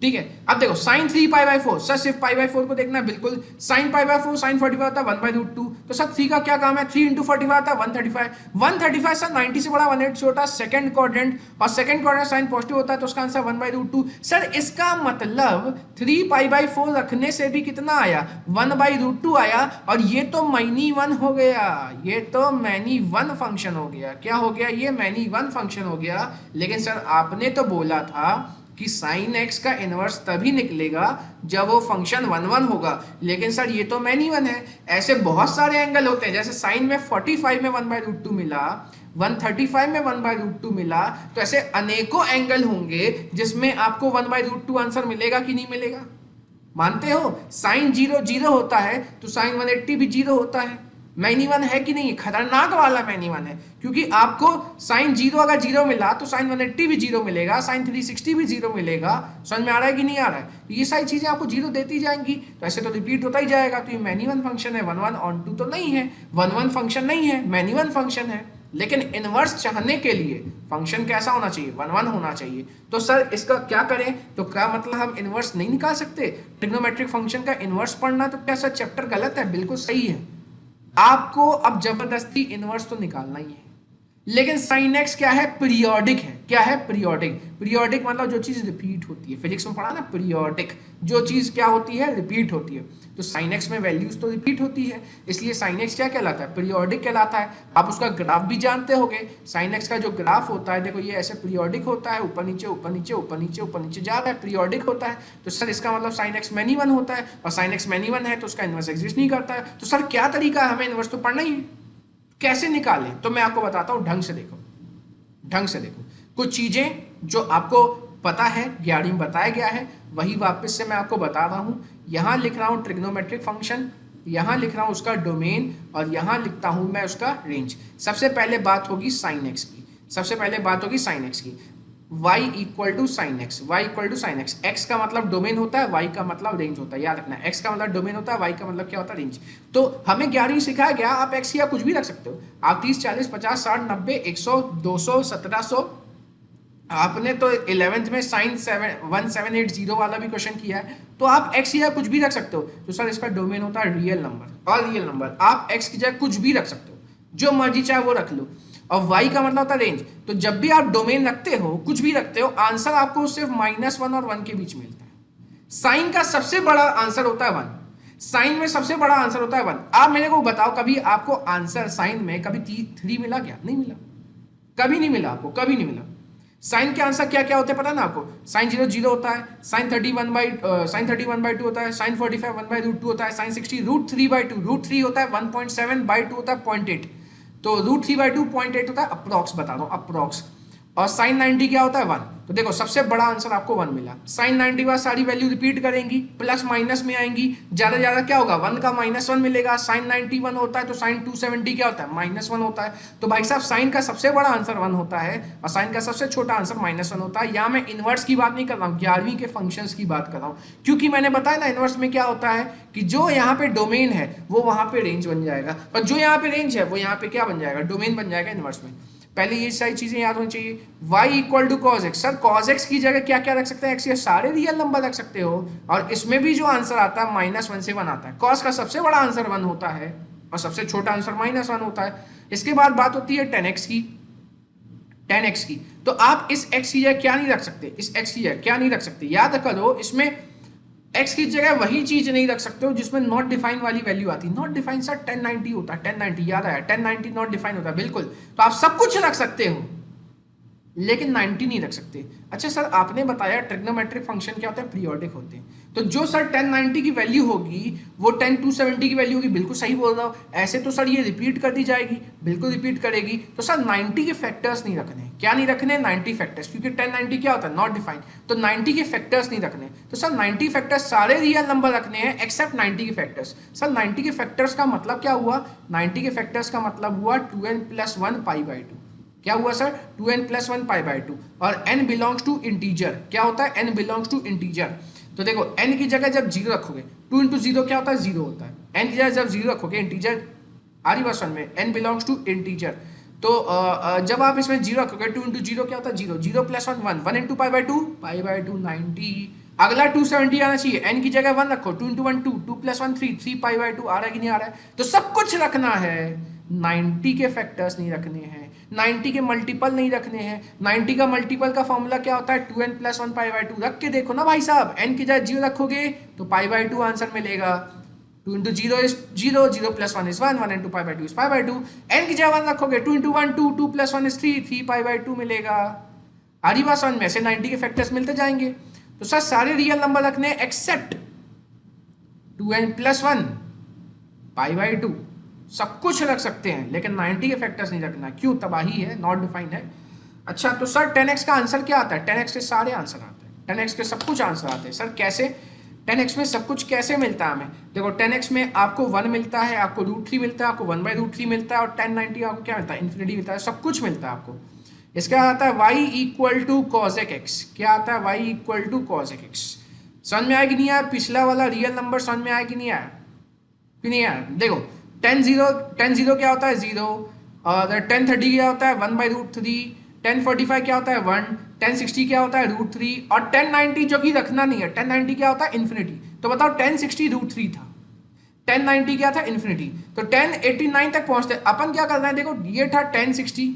Speaker 1: ठीक है अब देखो साइन 3 पाई बाई 4, सर सिर्फ पाई बाई 4 को देखना है बिल्कुल। साइन पाई बाई 4 साइन 45 होता है 1 बाई रूट 2। तो सर 3 का क्या काम है 3 इंटू 45 आता है 135। 135 सर 90 से बड़ा 180 से छोटा सेकंड क्वाड्रेंट, और सेकंड क्वाड्रेंट साइन पॉजिटिव होता है तो उसका आंसर 1 बाई रूट 2। सर इसका मतलब 3 पाई बाई 4 रखने से भी कितना आया 1 बाई रूट 2 आया। और ये तो मैनी वन हो गया, ये तो मैनी वन फंक्शन हो गया। क्या हो गया ये मैनी वन फंक्शन हो गया। लेकिन सर आपने तो बोला था कि साइन एक्स का इनवर्स तभी निकलेगा जब वो फंक्शन 1 होगा। लेकिन सर ये तो मैनी वन है। ऐसे बहुत सारे एंगल होते हैं, जैसे साइन में 45 में 1 बाई रूट 2 मिला, 135 में 1 बाई रूट 2 मिला, तो ऐसे अनेकों एंगल होंगे जिसमें आपको 1 बाई रूट 2 आंसर मिलेगा कि नहीं मिलेगा। मानते हो साइन 0 0 होता है तो साइन 180 भी 0 होता है। मैनी वन है कि नहीं, खतरनाक वाला मैनी वन है। क्योंकि आपको साइन 0 अगर 0 मिला तो साइन 180 भी 0 मिलेगा, साइन 360 भी 0 मिलेगा। समझ में आ रहा है कि नहीं आ रहा है। तो ये सारी चीजें आपको 0 देती जाएंगी, तो ऐसे तो रिपीट होता ही जाएगा। तो ये मैनी वन फंक्शन है, 1 1 ऑन 2 तो नहीं है, 1 1 फंक्शन नहीं है, मैनी वन फंक्शन है। लेकिन इनवर्स चाहने के लिए फंक्शन कैसा होना चाहिए 1 1 होना चाहिए। तो सर इसका क्या करें, तो क्या मतलब हम इनवर्स नहीं निकाल सकते। ट्रिग्नोमेट्रिक फंक्शन का इनवर्स पढ़ना तो क्या सर चैप्टर गलत है, बिल्कुल सही है। आपको अब जबरदस्ती इनवर्स तो निकालना ही है। लेकिन साइन एक्स क्या है पीरियोडिक है। क्या है पीरियोडिक। पीरियोडिक मतलब जो चीज रिपीट होती है, फिजिक्स में पढ़ा ना पीरियोडिक, जो चीज क्या होती है रिपीट होती है। तो साइन एक्स में वैल्यूज तो रिपीट होती है, इसलिए साइन एक्स क्या कहलाता है पीरियोडिक कहलाता है। आप उसका ग्राफ भी जानते होंगे। साइन एक्स का जो ग्राफ होता है देखो ये ऐसे पीरियोडिक होता है, ऊपर नीचे ऊपर नीचे ऊपर नीचे ऊपर नीचे जा रहा है, पीरियोडिक होता है। तो सर इसका मतलब साइन एक्स मैनी वन होता है, और साइन एक्स मैनी वन है तो उसका इनवर्स एग्जिस्ट नहीं करता है। तो सर क्या तरीका है, हमें इनवर्स तो पढ़ना ही है, कैसे निकालें। तो मैं आपको बताता हूं, ढंग से देखो, ढंग से देखो। कुछ चीजें जो आपको पता है 11वीं में बताया गया है वही वापस से मैं आपको बता रहा हूं। यहां लिख रहा हूं ट्रिग्नोमेट्रिक फंक्शन, यहां लिख रहा हूं उसका डोमेन, और यहां लिखता हूं मैं उसका रेंज। सबसे पहले बात होगी साइन एक्स की, सबसे पहले बात होगी साइन एक्स की। y equal to sine x, y equal to sine x. x का मतलब डोमेन होता है, y का मतलब रेंज होता है, याद रखना। x का मतलब डोमेन होता है, y का मतलब क्या होता है रेंज। तो हमें 11वीं सिखाया गया आप x या कुछ भी रख सकते हो। आप 30 40 50 60 90 100 200 1700। आपने तो 11th में साइन 1780 वाला भी क्वेश्चन किया है, तो आप x या कुछ भी रख सकते हो। तो सर इसका डोमेन होता है रियल नंबर, और रियल नंबर आप x की जगह कुछ भी रख सकते हो, जो मर्जी चाहे वो रख लो। और y का मतलब होता है रेंज। तो जब भी आप डोमेन रखते हो कुछ भी रखते हो, आंसर आपको सिर्फ -1 और 1 के बीच मिलता है। साइन का सबसे बड़ा आंसर होता है 1, साइन में सबसे बड़ा आंसर होता है 1। आप मेरे को बताओ कभी आपको आंसर साइन में कभी 3 मिला क्या, नहीं मिला, कभी नहीं मिला आपको, कभी नहीं मिला। साइन के आंसर क्या क्या होते हैं पता ना आपको, साइन 0 0 होता है, साइन 31/2 होता है, साइन 45 1 बाई रूट 2 होता है, साइन 60 √3/2, √3 होता है 1.7/2 होता है 0.8, तो √3/2 0.8 होता है, अप्रॉक्स बता दो अप्रॉक्स। और साइन 90 क्या होता है 1। तो देखो सबसे बड़ा आंसर आपको 1 मिला। साइन 90 बाद सारी वैल्यू रिपीट करेंगी, प्लस माइनस में आएंगी, ज्यादा ज्यादा क्या होगा 1 का -1 मिलेगा। साइन 91 होता है तो साइन 270 क्या होता है -1 होता है। तो भाई साहब साइन का सबसे बड़ा आंसर 1 होता है, और साइन का सबसे छोटा आंसर -1 होता है। यहाँ मैं इनवर्स की बात नहीं कर रहा हूँ, 11वीं के फंक्शंस की बात कर रहा हूँ। क्योंकि मैंने बताया ना इनवर्स में क्या होता है कि जो यहाँ पे डोमेन है वो वहां पे रेंज बन जाएगा, और जो यहाँ पे रेंज है वो यहाँ पे क्या बन जाएगा, डोमेन बन जाएगा इनवर्स में। पहले ये सारी चीजें याद होनी चाहिए। y equal to cos x, sir cos x की जगह क्या क्या रख सकते हैं, एक्स, ये सारे रियल नंबर रख सकते हो, और इसमें भी जो आंसर आता है -1 से 1 आता है। कॉस का सबसे बड़ा आंसर 1 होता है और सबसे छोटा आंसर -1 होता है। इसके बाद बात होती है 10x की। 10x की तो आप इस x की जगह क्या नहीं रख सकते, इस x की जगह क्या नहीं रख सकते, याद करो इसमें x की जगह वही चीज नहीं रख सकते हो जिसमें नॉट डिफाइन वाली वैल्यू आती है। नॉट डिफाइन सर 1090 होता है, 1090 याद आया, 1090 नॉट डिफाइन होता है, बिल्कुल। तो आप सब कुछ रख सकते हो लेकिन 90 नहीं रख सकते। अच्छा सर आपने बताया ट्रिग्नोमेट्रिक फंक्शन क्या होता है, पीरियोडिक होते हैं, तो जो सर 1090 की वैल्यू होगी वो 10270 की वैल्यू होगी, बिल्कुल सही बोल रहा हूँ। ऐसे तो सर ये रिपीट कर दी जाएगी, बिल्कुल रिपीट करेगी, तो सर 90 के फैक्टर्स नहीं रखने। क्या नहीं रखने, 90 फैक्टर्स, क्योंकि 1090 क्या होता है, नॉट डिफाइंड, तो 90 के फैक्टर्स नहीं रखने। तो सर 90 फैक्टर्स सारे रियल नंबर रखने हैं एक्सेप्ट 90 के फैक्टर्स। सर 90 के फैक्टर्स का मतलब क्या हुआ, 90 के फैक्टर्स का मतलब हुआ 2n + 1 π/2। क्या हुआ सर, 2n + 1 π/2, और n बिलोंग्स टू इंटीजर। क्या होता है, n बिलोंग्स टू इंटीजर। तो देखो n की जगह जब 0 रखोगे, 2 × 0 क्या होता है, 0 होता है। n की जगह जब 0 रखोगे, इंटीजर आ रही बात में, n बिलोंग्स टू इंटीजर, तो जब आप इसमें 0 रखोगे, 2 × 0 क्या होता है, 0, 0 + 1 1, 1 × π/2 π/2 90। अगला 270 आना चाहिए, n की जगह 1 रखो, 2 × 1 2, 2 + 1 3, 3 π/2 आ रहा है कि नहीं आ रहा है, तो सब कुछ रखना है, 90 के फैक्टर्स नहीं रखने हैं, 90 के मल्टीपल नहीं रखने हैं। 90 का मल्टीपल का फॉर्मूला क्या होता है, 2n + 1 π/2। रख के देखो ना भाई साहब, n की जगह 0 रखोगे तो π/2 आंसर मिलेगा, 2 × 0 is 0, 0 + 1 is 1, 1 × π/2 is π/2। n की जगह 1 रखोगे, 2 × 1 2, 2 + 1 is 3, 3 π/2 मिलेगा। आ रही बात समझ में, ऐसे 90 के फैक्टर्स मिलते जाएंगे। तो सर सारे रियल नंबर रखने एक्सेप्ट 2n + 1 π/2, सब कुछ रख सकते हैं लेकिन 90 के फैक्टर्स नहीं रखना। क्यों, तबाही है, नॉट डिफाइंड है। अच्छा तो सर 10x का आंसर क्या आता है, 10x के सारे आंसर आते हैं, 10x के सब कुछ आंसर आते हैं। सर कैसे, 10x में सब कुछ कैसे मिलता है हमें, देखो 10x में आपको 1 मिलता है, आपको √3 मिलता है, आपको 1/√3 मिलता है, और 1090 आपको क्या मिलता है, इन्फिनिटी मिलता है, सब कुछ मिलता है आपको। इसका आता है y = cosec x। क्या आता है, y = cosec x। समझ में आया कि नहीं आया, पिछला वाला रियल नंबर समझ में आया कि नहीं आया, कि नहीं आया। देखो 10 क्या होता है, 0, और 1030 क्या होता है, 1/√3, 1045 क्या होता है, 1, 1060 क्या होता है, √3, और 1090 जो कि रखना नहीं है, 1090 क्या होता है, इन्फिनिटी। तो बताओ 1060 √3 था, 1090 क्या था, इन्फिनिटी। तो 1089 तक पहुंचते अपन क्या कर रहे हैं, देखो ये था 1060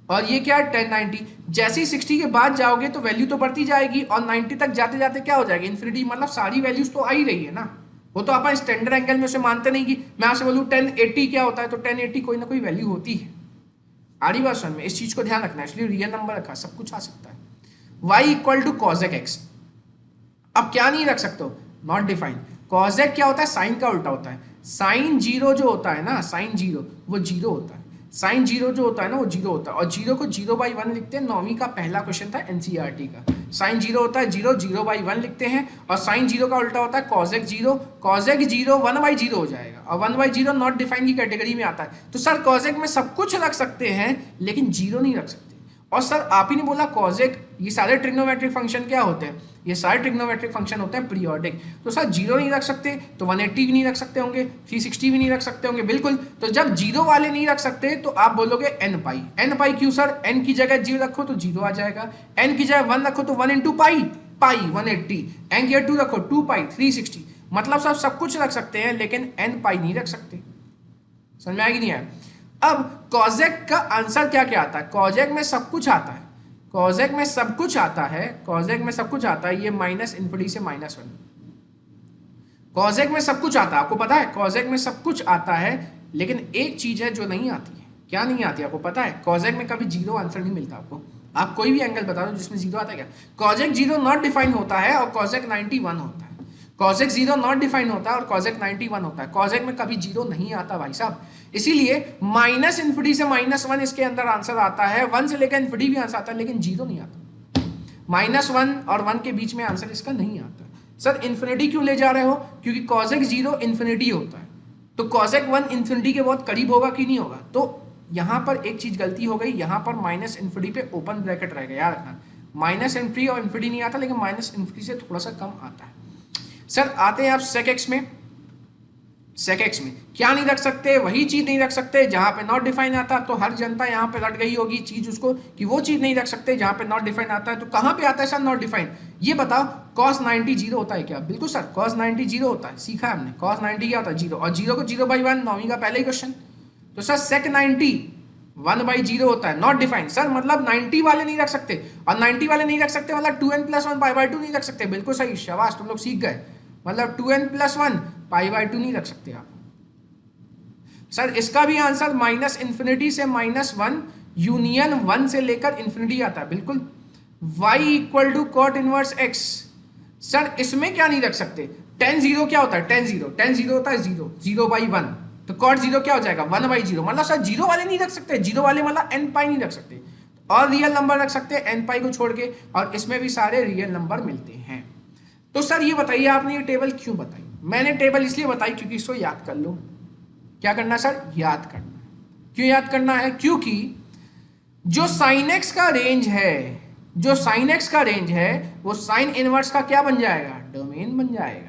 Speaker 1: और ये क्या है 1090। जैसे ही 60 के बाद जाओगे तो वैल्यू तो बढ़ती जाएगी, और 90 तक जाते जाते क्या हो जाएगी, इन्फिनिटी, मतलब सारी वैल्यूज तो आ ही रही है ना। वो तो अपन स्टैंडर्ड एंगल में उसे मानते नहीं कि मैं आपसे बोलूँ 1080 क्या होता है, तो 1080 कोई ना कोई वैल्यू होती है। आड़ी बात समझ में, इस चीज को ध्यान रखना है, इसलिए रियल नंबर रखा, सब कुछ आ सकता है। y = cosec x। अब क्या नहीं रख सकते हो, नॉट डिफाइंड। cosec क्या होता है, साइन का उल्टा होता है। साइन 0 जो होता है ना, साइन 0 वो 0 होता है, साइन 0 जो होता है ना वो 0 होता है, और 0 को 0/1 लिखते हैं। 9वीं का पहला क्वेश्चन था एनसीईआरटी का। साइन 0 होता है 0, 0/1 लिखते हैं, और साइन 0 का उल्टा होता है cosec 0। cosec 0 1/0 हो जाएगा, और 1/0 नॉट डिफाइंड की कैटेगरी में आता है। तो सर cosec में सब कुछ रख सकते हैं लेकिन 0 नहीं रख सकते। और सर आप ही ने बोला cosec, ये सारे ट्रिग्नोमेट्रिक फंक्शन क्या होते हैं, ये सारे ट्रिग्नोमेट्रिक फंक्शन होते हैं पीरियोडिक। तो सर 0 नहीं रख सकते तो 180 भी नहीं रख सकते होंगे, 360 भी नहीं रख सकते होंगे, बिल्कुल। तो जब 0 वाले नहीं रख सकते तो आप बोलोगे n π। क्यों सर, n की जगह 0 रखो तो 0 आ जाएगा, n की जगह 1 रखो तो 1 × π 180, n की जगह 2 रखो 2π 360। मतलब सब कुछ रख सकते हैं लेकिन n π नहीं रख सकते। समझ में आएगी नहीं आया। अब cosec का आंसर क्या क्या आता है, cosec में सब कुछ आता है, cosec में सब कुछ आता है, cosec में सब कुछ आता है, ये -∞ से -1, cosec में सब कुछ आता है, आपको पता है cosec में सब कुछ आता है, लेकिन एक चीज है जो नहीं आती है। क्या नहीं आती आपको पता है, cosec में कभी 0 आंसर नहीं मिलता आपको। आप कोई भी एंगल बता दो जिसमें 0 आता है क्या, cosec 0 नॉट डिफाइन होता है और cosec 90 1 होता है। cosec 0 नॉट डिफाइन होता है और cosec 90 1 होता है। cosec में कभी 0 नहीं आता भाई साहब, इसीलिए -∞ से -1 इसके अंदर आंसर आता है, 1 से लेकर इन्फिनिटी भी आंसर आता है, लेकिन 0 नहीं आता। -1 और 1 के बीच में आंसर इसका नहीं आता। सर इन्फिनिटी क्यों ले जा रहे हो, क्योंकि cosec 0 इन्फिनिटी होता है, तो cosec 1 इन्फिनिटी के बहुत करीब होगा कि नहीं होगा। तो यहां पर एक चीज गलती हो गई, यहां पर -∞ पे ओपन ब्रैकेट रहेगा, याद रखना। -∞ और इन्फिनिटी नहीं आता, लेकिन -∞ से थोड़ा सा कम आता है। सर आते हैं आप sec x में। sec x में क्या नहीं रख सकते, वही चीज नहीं रख सकते जहां पे नॉट डिफाइन आता। तो हर जनता यहाँ पे रट गई होगी चीज उसको कि वो चीज नहीं रख सकते जहां पे नॉट डिफाइन आता है। तो कहां पे आता है सर नॉट डिफाइन? ये बताओ, cos 90 जीरो होता है क्या? बिल्कुल सर, cos 90 जीरो होता है, सीखा है हमने। cos 90 क्या होता है? जीरो, और जीरो को 0/1 9वीं का पहले ही क्वेश्चन। तो सर sec 90 1/0 होता है, नॉट डिफाइन। सर मतलब 90 वाले नहीं रख सकते, और 90 वाले नहीं रख सकते मतलब 2n+1 π/2 नहीं रख सकते। बिल्कुल सही, शाबाश, तुम लोग सीख गए। मतलब 2n+1 π/2 नहीं रख सकते आप। सर इसका भी आंसर -∞ से -1 यूनियन 1 से लेकर इंफिनिटी आता है। बिल्कुल, y = cot inverse x। Sir इसमें क्या नहीं रख सकते? tan 0 क्या होता है? tan 0 होता है 0/1। तो cot 0 क्या हो जाएगा? 1/0। मतलब सर जीरो वाले नहीं रख सकते, जीरो वाले मतलब n पाई नहीं रख सकते, और रियल नंबर रख सकते हैं n पाई को छोड़ के, और इसमें भी सारे रियल नंबर मिलते हैं। तो सर ये बताइए, आपने ये टेबल क्यों बताई? मैंने टेबल इसलिए बताई क्योंकि इसको याद कर लो। क्या करना सर? याद करना। क्यों याद करना है? क्योंकि जो sin x का रेंज है, जो sin x का रेंज है वो sin इनवर्स का क्या बन जाएगा? डोमेन बन जाएगा।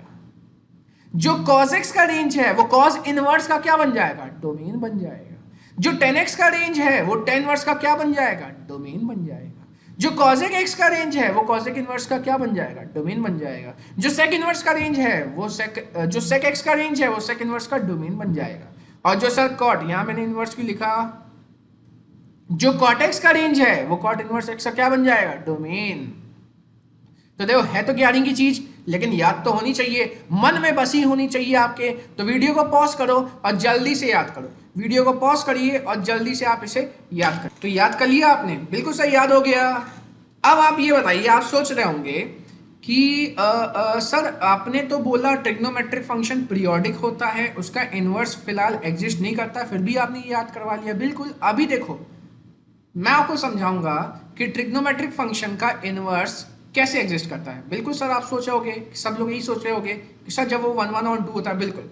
Speaker 1: जो cos x का रेंज है वो cos इनवर्स का क्या बन जाएगा? डोमेन बन जाएगा। जो tan x का रेंज है वो tan इनवर्स का क्या बन जाएगा? डोमेन बन जाएगा। जो cosec x का रेंज है वो cosec इनवर्स का क्या बन जाएगा? डोमेन बन जाएगा। जो sec इनवर्स का रेंज है वो जो sec x का रेंज है वो sec इनवर्स का डोमेन बन जाएगा। और जो सर cot, यहां मैंने इनवर्स क्यों लिखा? जो cot x का रेंज है वो cot इनवर्स x का क्या बन जाएगा? डोमेन। तो देखो, है तो ज्ञानी की चीज, लेकिन याद तो होनी चाहिए, मन में बसी होनी चाहिए आपके। तो वीडियो को पॉज करो और जल्दी से याद करो। वीडियो को पॉज करिए और जल्दी से आप इसे याद करें। तो याद कर लिया आपने? बिल्कुल सही, याद हो गया। अब आप ये बताइए, आप सोच रहे होंगे कि सर आपने तो बोला ट्रिग्नोमेट्रिक फंक्शन पीरियोडिक होता है, उसका इनवर्स फिलहाल एग्जिस्ट नहीं करता, फिर भी आपने ये याद करवा लिया। बिल्कुल, अभी देखो मैं आपको समझाऊंगा कि ट्रिग्नोमेट्रिक फंक्शन का इनवर्स कैसे एग्जिस्ट करता है। बिल्कुल सर, आप सोच रहे होगे, सब लोग यही सोच रहे होगे कि सर जब वो 1 1 और 2 होता है। बिल्कुल,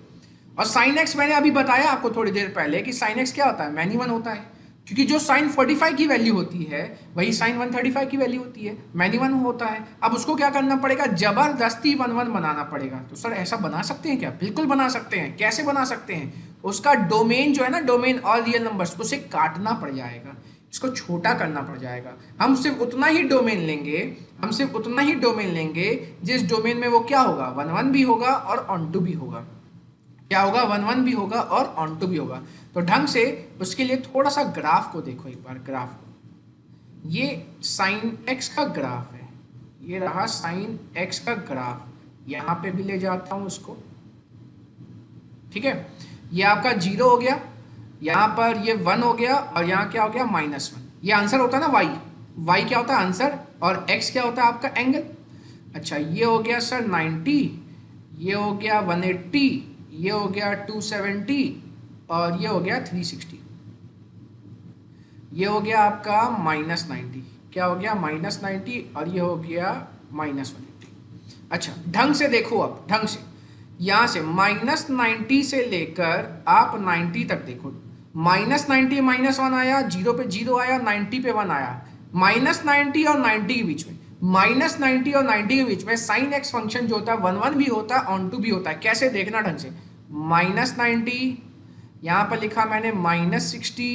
Speaker 1: और sin x मैंने अभी बताया आपको थोड़ी देर पहले कि sin x क्या होता है? मैनी 1 होता है, क्योंकि जो sin 45 की वैल्यू होती है वही sin 135 की वैल्यू होती है, मैनी 1 होता है। अब उसको क्या करना पड़ेगा? जबरदस्ती 1 1 बनाना पड़ेगा। तो सर ऐसा बना सकते हैं क्या? बिल्कुल बना सकते हैं। कैसे बना सकते हैं? उसका डोमेन जो है ना, डोमेन और रियल नंबर्स, उसे काटना पड़ जाएगा, इसको छोटा करना पड़ जाएगा। हम सिर्फ उतना ही डोमेन लेंगे, हम सिर्फ उतना ही डोमेन लेंगे जिस डोमेन में वो क्या होगा? 1 1 भी होगा और ऑन टू भी होगा। क्या होगा? 1 1 भी होगा और ऑन टू भी होगा। तो ढंग से उसके लिए थोड़ा सा ग्राफ को देखो एक बार। ग्राफ को, ये sin x का ग्राफ है, ये रहा sin x का ग्राफ। यहां पे भी ले जाता हूं इसको, ठीक है। ये आपका 0 हो गया, यहां पर ये 1 हो गया, और यहां क्या हो गया? -1। ये आंसर होता है ना y क्या होता है? आंसर। और x क्या होता है? आपका एंगल। अच्छा, ये हो गया सर 90, ये हो गया 180, ये हो गया 270, और ये हो गया 360। ये हो गया आपका -90। क्या हो गया? -90, और ये हो गया -180। अच्छा, ढंग से देखो, अब ढंग से यहां से -90 से लेकर आप 90 तक देखो। -90 -1 आया, 0 पे 0 आया, 90 पे 1 आया। -90 और 90 के बीच में, -90 और 90 के बीच में sin x फंक्शन जो होता है 1 1 भी होता है, ऑन टू भी होता है। कैसे? देखना ढंग से। -90, यहाँ पर लिखा मैंने -60,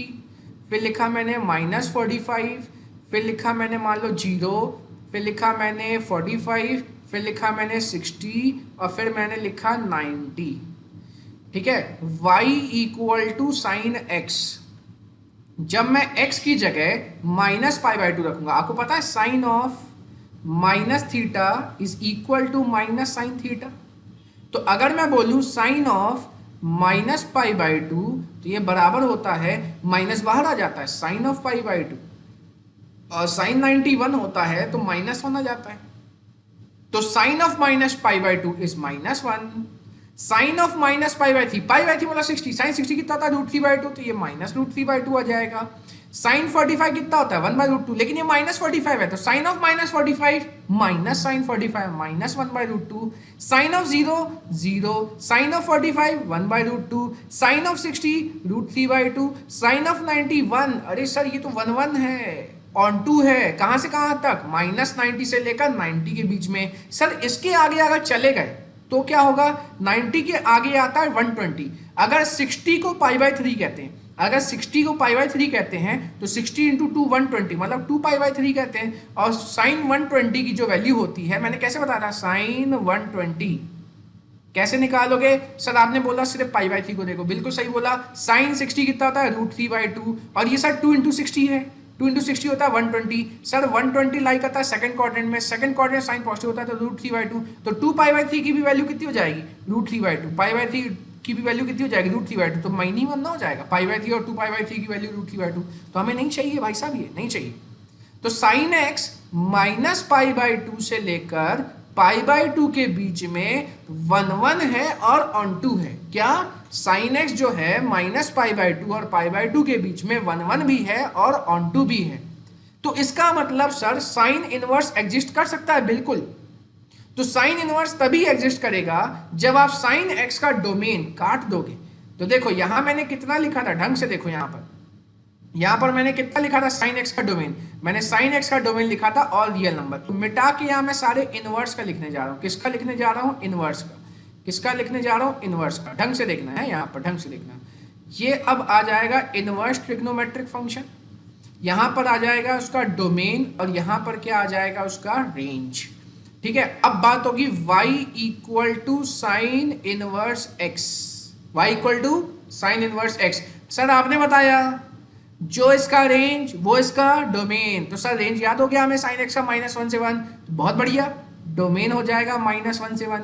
Speaker 1: फिर लिखा मैंने -45, फिर लिखा मैंने मान लो 0, फिर लिखा मैंने 45, फिर लिखा मैंने 60, और फिर मैंने लिखा 90। ठीक है, y = sin x। जब मैं x की जगह -π/2 रखूंगा, आपको पता है sin of -θ is equal to -sin θ। तो अगर मैं बोलूं sin ऑफ -π/2 तो ये बराबर होता है, माइनस बाहर आ जाता है, sin ऑफ π/2, और sin 91 होता है तो -1 आ जाता है। तो sin of -π/2 is -1, sin of -π/3, π/3 मतलब 60, sin 60 कितना था? √3/2, तो ये -√3/2 आ जाएगा। sin 45 कितना होता है? 1/√2, लेकिन ये -45 है, तो sin of -45 minus sin 45 -1/√2, sin of 0 0, sin of 45 1/√2, sin of 60 √3/2, sin of 91, अरे सर ये तो 1 1 है, ऑन टू है, कहां से कहां तक? -90 से लेकर 90 के बीच में। सर इसके आगे अगर चले गए तो क्या होगा, 90 के आगे आता है 120। अगर 60 को π/3 कहते हैं, अगर 60 को π/3 कहते हैं तो 60 इंटू 2 120 मतलब 2π/3 कहते हैं। और साइन 120 की जो वैल्यू होती है, मैंने कैसे बताया था, साइन 120 कैसे निकालोगे सर, आपने बोला सिर्फ π/3 को देखो, बिल्कुल सही बोला। साइन 60 कितना होता है, √3/2, और ये सर 2 इंटू 60 है, 2 इंटू 60 होता है 120। सर 120 लाइक आता है सेकंड क्वाड्रेंट में, सेकंड क्वाड्रेंट साइन पॉजिटिव होता है तो √3/2, तो 2π/3 की भी वैल्यू कितनी हो जाएगी, √3/2, π/3 की भी वैल्यू कितनी हो जाएगी, √3/2, तो माइनिमम ना हो जाएगा, π/3 और 2π/3 की वैल्यू √3/2, तो हमें नहीं चाहिए भाई साहब, ये नहीं चाहिए। तो साइन x माइनस π/2 से लेकर π/2 के बीच में 1 है और ऑन टू है। क्या, साइन x जो है माइनस π/2 और π/2 के बीच में 1 भी है और ऑन टू भी है। तो इसका मतलब सर साइन इनवर्स एग्जिस्ट कर सकता है, बिल्कुल। तो साइन इनवर्स तभी एग्जिस्ट करेगा जब आप साइन x का डोमेन काट दोगे। तो देखो यहां मैंने कितना लिखा था, ढंग से देखो, यहां पर मैंने कितना लिखा था, साइन x का डोमेन, मैंने साइन x का डोमेन लिखा था ऑल रियल नंबर। तो मिटा के यहां मैं सारे इनवर्स का लिखने जा रहा हूं। किसका लिखने जा रहा हूं, इनवर्स का। किसका लिखने जा रहा हूं, इनवर्स का। ढंग से देखना है, यहां पर ढंग से देखना। ये अब आ जाएगा इनवर्स ट्रिग्नोमेट्रिक फंक्शन, यहां पर आ जाएगा उसका डोमेन, और यहां पर क्या आ जाएगा, उसका रेंज। ठीक है, अब बात होगी y equal to sine inverse x, y equal to sine inverse x। Sir आपने बताया जो इसका रेंज वो इसका डोमेन, तो सर रेंज याद हो गया हमें साइन x का -1 से 1, बहुत बढ़िया। डोमेन हो जाएगा -1 से 1,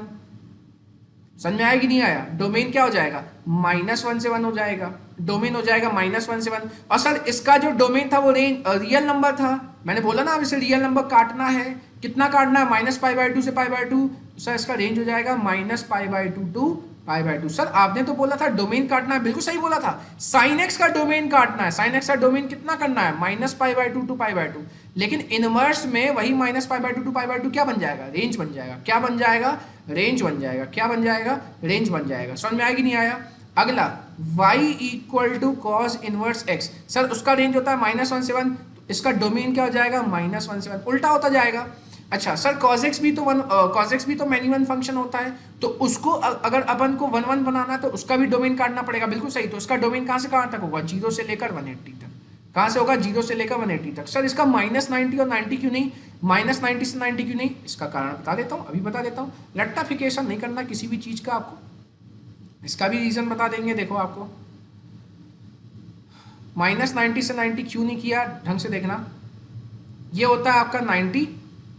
Speaker 1: समझ में आया कि नहीं आया, डोमेन क्या हो जाएगा, -1 से 1 हो जाएगा, डोमेन हो जाएगा -1 से 1। और सर इसका जो डोमेन था वो रेंज रियल नंबर था, मैंने बोला ना अब इसे रियल नंबर काटना है, कितना काटना है, -π/2 से π/2, सर इसका रेंज हो जाएगा -π/2 टू π/2। सर आपने तो बोला था डोमेन काटना है, बिल्कुल सही बोला था, साइन x का डोमेन काटना है, साइन x का डोमेन कितना करना है, -π/2 टू π/2, लेकिन इनवर्स में वही -π/2 टू π/2 क्या बन जाएगा, रेंज बन जाएगा। क्या बन जाएगा, रेंज बन जाएगा। क्या बन जाएगा, रेंज बन जाएगा। समझ में आएगी नहीं आया। अगला y equal to cos inverse x, sir उसका रेंज होता है -1 से 1, इसका डोमेन क्या हो जाएगा, -1 से 1, उल्टा होता जाएगा। अच्छा सर cos x भी तो मैनी फंक्शन होता है, तो उसको अगर अपन को 1 बनाना है तो उसका भी डोमेन काटना पड़ेगा, बिल्कुल सही। तो उसका डोमेन कहां से कहां तक होगा, 0 से लेकर 180 तक। कहां से होगा, 0 से लेकर 180 तक। सर इसका -90 और 90 क्यों नहीं, -90 से 90 क्यों नहीं, इसका कारण बता देता हूं, अभी बता देता हूं। लट्टाफिकेशन नहीं करना किसी भी चीज का आपको, इसका भी रीजन बता देंगे। देखो आपको -90 से 90 क्यों नहीं किया, ढंग से देखना। ये होता है आपका 90,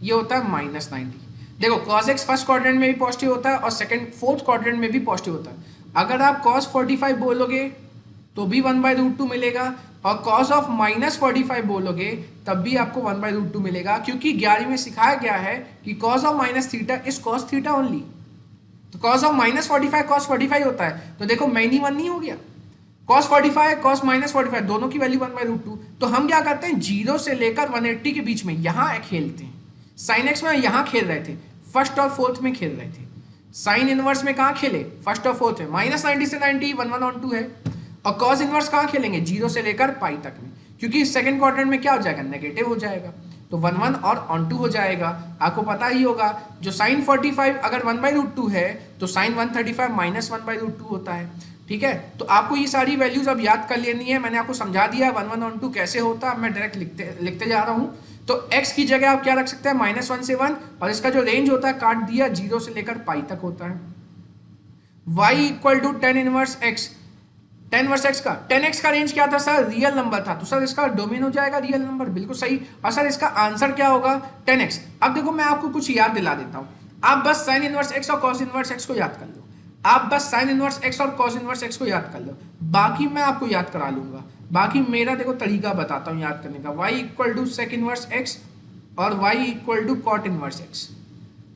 Speaker 1: ये होता है -90। देखो cos x फर्स्ट क्वाड्रेंट में भी पॉजिटिव होता है और फोर्थ क्वाड्रेंट में भी पॉजिटिव होता है। अगर आप cos 45 बोलोगे तो भी 1/√2 मिलेगा, और cos ऑफ -45 बोलोगे तब भी आपको 1/√2 मिलेगा, क्योंकि 11वीं में सिखाया गया है कि cos of -θ is cos θ only. तो cos ऑफ -45 cos 45 होता है, तो देखो मैनी 1 नहीं हो गया, cos 45 cos -45 दोनों की वैल्यू 1/√2। तो हम क्या करते हैं, 0 से लेकर 180 के बीच में यहां खेलते हैं। साइन एक्स में यहां खेल रहे थे, फर्स्ट और फोर्थ में खेल रहे थे। साइन इनवर्स में कहां खेले, फर्स्ट और फोर्थ में, -90 से 90 1 ऑन 2 है। और कॉस इनवर्स कहां खेलेंगे, 0 से लेकर पाई तक में, क्योंकि सेकंड क्वाड्रेंट में क्या हो जाएगा, नेगेटिव हो जाएगा, तो 1 और ऑन 2 हो जाएगा। आपको पता ही होगा जो साइन 45 अगर 1/√2 है तो साइन 135 -1/√2 होता है। ठीक है, तो आपको ये सारी वैल्यूज अब याद कर लेनी है। मैंने आपको समझा दिया 1 ऑन 2 कैसे होता है, मैं डायरेक्ट लिखते जा रहा हूँ। तो x की जगह आप क्या रख सकते हैं, -1 से 1, और इसका जो रेंज होता है काट दिया, 0 से लेकर पाई तक होता है। y equal to tan inverse x, tan inverse x का, tan x का रेंज क्या था सर, रियल नंबर था, तो सर इसका डोमेन हो जाएगा रियल नंबर, बिल्कुल सही। और सर इसका आंसर क्या होगा, tan x। अब देखो मैं आपको कुछ याद दिला देता हूं, आप बस sin इनवर्स x और cos इनवर्स x को याद कर लो, आप बस sin इनवर्स x और cos इनवर्स x को याद कर लो, बाकी मैं आपको याद करा लूंगा। बाकी मेरा देखो तरीका बताता हूं याद करने का, y equal to sec inverse x और y equal to cot inverse x।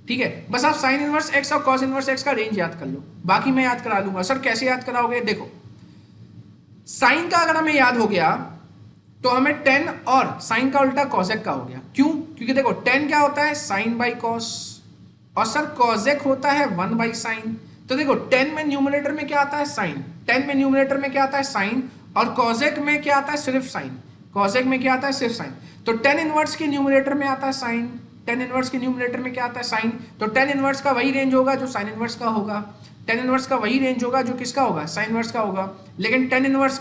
Speaker 1: ठीक है, बस आप sin इनवर्स x और cos इनवर्स x का रेंज याद कर लो, बाकी मैं याद करा लूंगा। सर कैसे याद कराओगे, देखो साइन का अगर हमें याद हो गया तो हमें tan और साइन का उल्टा cosec का हो गया। क्यों, क्योंकि देखो tan क्या होता है, sin बाई cos, और सर cosec होता है 1 बाई साइन। तो देखो tan में न्यूमरेटर में क्या आता है, साइन, tan में न्यूमरेटर में क्या आता है, साइन, और cosec में क्या आता है, सिर्फ साइन, cosec में क्या आता है, सिर्फ साइन। तो tan इनवर्स के न्यूमरेटर में आता है साइन, टेन इनवर्स के न्यूमरेटर में क्या आता है, साइन, तो टेन इनवर्स का वही रेंज होगा जो साइन इनवर्स का होगा, टेन इनवर्स का वही रेंज होगा जो किसका होगा, साइन इनवर्स का होगा। लेकिन टेन इनवर्स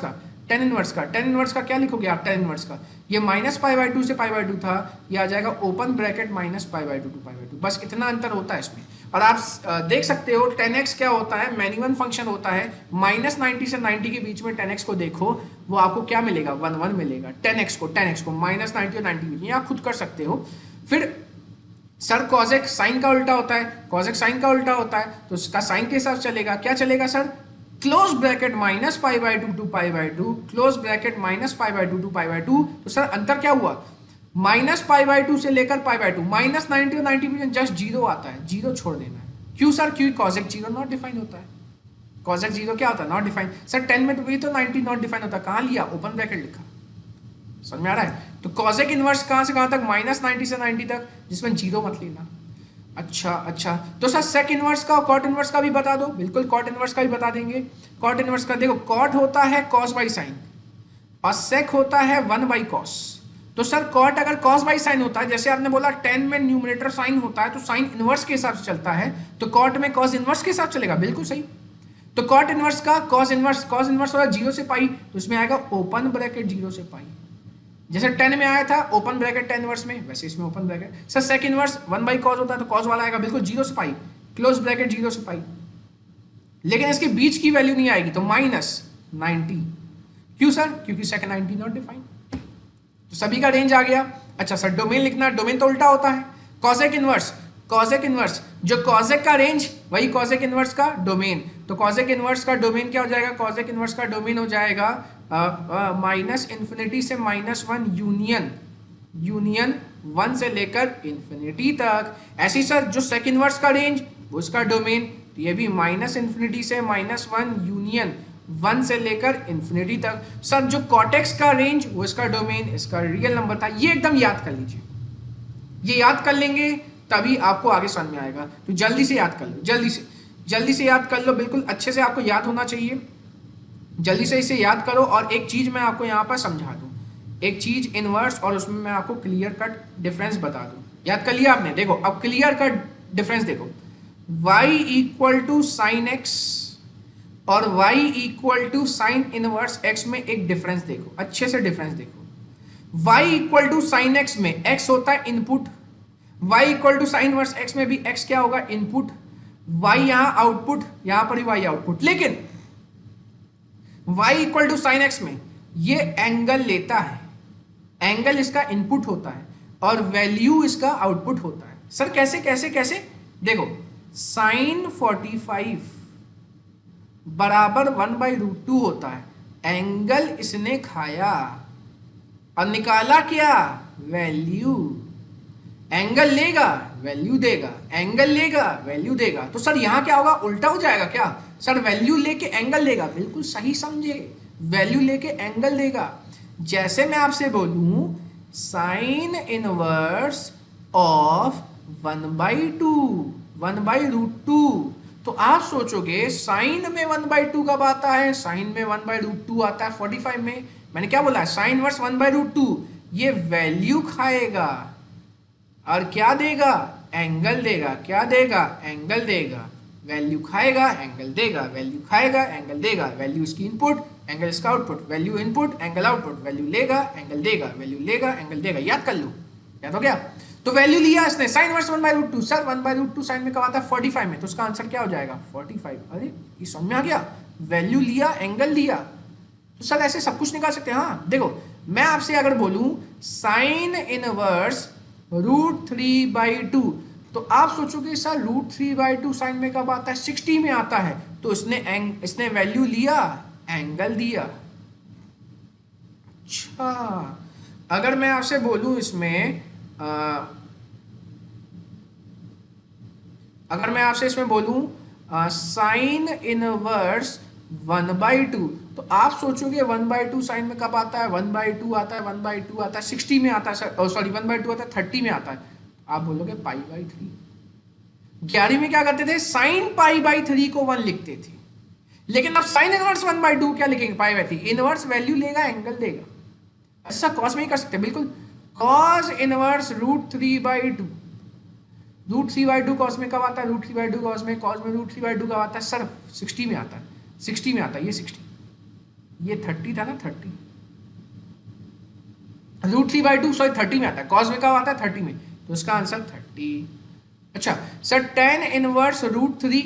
Speaker 1: का क्या लिखोगे आप, टेन इनवर्स का ये माइनस पाई बाई टू से पाई बाई टू था, ये आ जाएगा open bracket minus pi by two to pi by two, बस इतना अंतर होता है इसमें। और आप देख सकते हो 10x क्या होता है, मैन्युअल फंक्शन होता है, माइनस 90 से 90 के बीच में 10x को देखो, वो आपको क्या मिलेगा, 1 मिलेगा। 10x को माइनस 90 और 90 के बीच में आप खुद कर सकते हो। फिर सर कॉसेक साइन का उल्टा होता है, कॉसेक साइन का उल्टा होता है, तो उसका साइन के हिसाब से चलेगा, क्या चलेगा sir, close bracket minus pi by two to pi by two, close bracket minus pi by two to pi by two. तो सर अंतर क्या हुआ, माइनस पाई बाई टू से लेकर पाई बाई टू, माइनस 90 और 90 में जस्ट जीरो आता है, जीरो छोड़ देना है। क्यों सर, क्यों, कॉसेक जीरो नॉट डिफाइन होता है, कॉसेक जीरो क्या होता है, नॉट डिफाइन। सर 10 में तो भी तो 90 नॉट डिफाइन होता है, कहाँ लिया, ओपन ब्रैकेट लिखा, समझ में आ रहा है। तो कॉसेक इनवर्स कहाँ से कहाँ तक, माइनस 90 से 90 तक, जिसमें जीरो मत लेना। अच्छा, तो सर सेक इनवर्स का और कॉट इनवर्स का भी बता दो, बिल्कुल कॉट इनवर्स का भी बता देंगे। कॉट इनवर्स का देखो, कॉट होता है कॉस बाई साइन और सेक होता है 1 बाई कॉस। तो सर कॉट अगर कॉस बाई साइन होता है, जैसे आपने बोला 10 में न्यूमरेटर साइन होता है तो साइन इनवर्स के हिसाब से चलता है, तो कॉट में कॉस इनवर्स के हिसाब से चलेगा, बिल्कुल सही। तो कॉट इनवर्स का कॉस इनवर्स होगा 0 से पाई, तो इसमें आएगा ओपन ब्रैकेट 0 से पाई, जैसे 10 में आया था ओपन ब्रैकेट 10 इनवर्स में, वैसे इसमें open bracket. Sir sec inverse 1 by cos होता है तो कॉस वाला आएगा बिल्कुल 0 से पाई, क्लोज ब्रैकेट 0 से पाई, लेकिन इसके बीच की वैल्यू नहीं आएगी, तो माइनस 90। क्यों सर, क्योंकि सेक 90 नॉट डिफाइन। तो सभी का रेंज आ गया। अच्छा सर डोमेन लिखना, डोमेन तो उल्टा होता है, कॉसेक इनवर्स जो कॉसेक का रेंज वही कॉसेक इनवर्स का डोमेन। तो कॉसेक इनवर्स का डोमेन क्या हो जाएगा, कॉसेक इनवर्स का डोमेन हो जाएगा माइनस इन्फिनिटी से -1 यूनियन 1 से लेकर इन्फिनिटी तक। ऐसी सर जो सेक इनवर्स का रेंज वो उसका डोमेन, तो ये भी माइनस इन्फिनिटी से -1 यूनियन 1 से लेकर इन्फिनिटी तक। सर जो कॉटेक्स का रेंज वो इसका डोमेन, इसका रियल नंबर था। ये एकदम याद कर लीजिए, ये याद कर लेंगे तभी आपको आगे समझ में आएगा। तो जल्दी से याद कर लो, जल्दी से याद कर लो, बिल्कुल अच्छे से आपको याद होना चाहिए। जल्दी से इसे याद करो। और एक चीज मैं आपको यहाँ पर समझा दूं, एक चीज इनवर्स और उसमें मैं आपको क्लियर कट डिफरेंस बता दूं। याद कर लिया आपने, देखो अब क्लियर कट डिफरेंस देखो, y equal to sine x और y equal to sine inverse x में एक डिफरेंस देखो, अच्छे से डिफरेंस देखो। y equal to sine x में x होता है input, y equal to sine inverse x में भी x क्या होगा, इनपुट, y यहां आउटपुट, यहां पर भी y आउटपुट। लेकिन y equal to sine x में ये एंगल लेता है, एंगल इसका इनपुट होता है और वैल्यू इसका आउटपुट होता है। सर कैसे कैसे कैसे, देखो साइन 45 बराबर 1/√2 होता है, एंगल इसने खाया और निकाला क्या, वैल्यू। एंगल लेगा वैल्यू देगा, एंगल लेगा वैल्यू देगा। तो सर यहां क्या होगा, उल्टा हो जाएगा क्या सर, वैल्यू लेके एंगल देगा, बिल्कुल सही समझे, वैल्यू लेके एंगल देगा। जैसे मैं आपसे बोलूं साइन इनवर्स ऑफ 1/2 तो आप सोचोगे साइन में 1/2 कब आता है, साइन में 1/√2 आता है 45 में। मैंने क्या बोला, साइन इनवर्स 1/√2, ये वैल्यू खाएगा और क्या देगा, एंगल देगा। क्या देगा, एंगल देगा। वैल्यू खाएगा एंगल देगा, वैल्यू खाएगा एंगल देगा, वैल्यू इसकी इनपुट एंगल इसका output, value input angle output, value लेगा एंगल देगा, वैल्यू लेगा एंगल देगा। याद कर लो, याद हो गया। तो वैल्यू लिया इसने साइन इनवर्स 1/√2, सर 1/√2 साइन में कब आता है, 45 में, तो उसका आंसर क्या हो जाएगा 45। अरे ये समझ में आ गया, वैल्यू लिया एंगल लिया, तो सर ऐसे सब कुछ निकाल सकते हैं। हाँ देखो मैं आपसे अगर बोलूं साइन इनवर्स √3/2 तो आप सोचोगे सर √3/2 साइन में कब आता है, 60 में आता है, तो इसने वैल्यू लिया एंगल दिया। अच्छा अगर मैं आपसे बोलूं इसमें अगर मैं आपसे इसमें बोलूं साइन इनवर्स 1/2 तो आप सोचोगे 1/2 साइन में कब आता है, 1/2 आता है, 1/2 आता है 60 में आता है सर, सॉरी 1/2 आता है 30 में आता है, आप बोलोगे π/3। 11वीं में क्या करते थे, साइन π/3 को 1 लिखते थे, लेकिन अब साइन इनवर्स 1/2 क्या लिखेंगे, π/3। इनवर्स वैल्यू लेगा एंगल देगा। ऐसा कॉस में ही कर सकते हैं, बिल्कुल कॉस इनवर्स √3/2 √3/2 कॉस में कब आता है? √3/2 कॉस में √3/2 कब आता है सर? 60 में आता है, 60 में आता है, ये 60, ये 30 था ना, 30 √3/2 सॉरी 30 में आता है, कॉस में कब आता है? 30 में, तो इसका आंसर 30। अच्छा सर tan इनवर्स √3,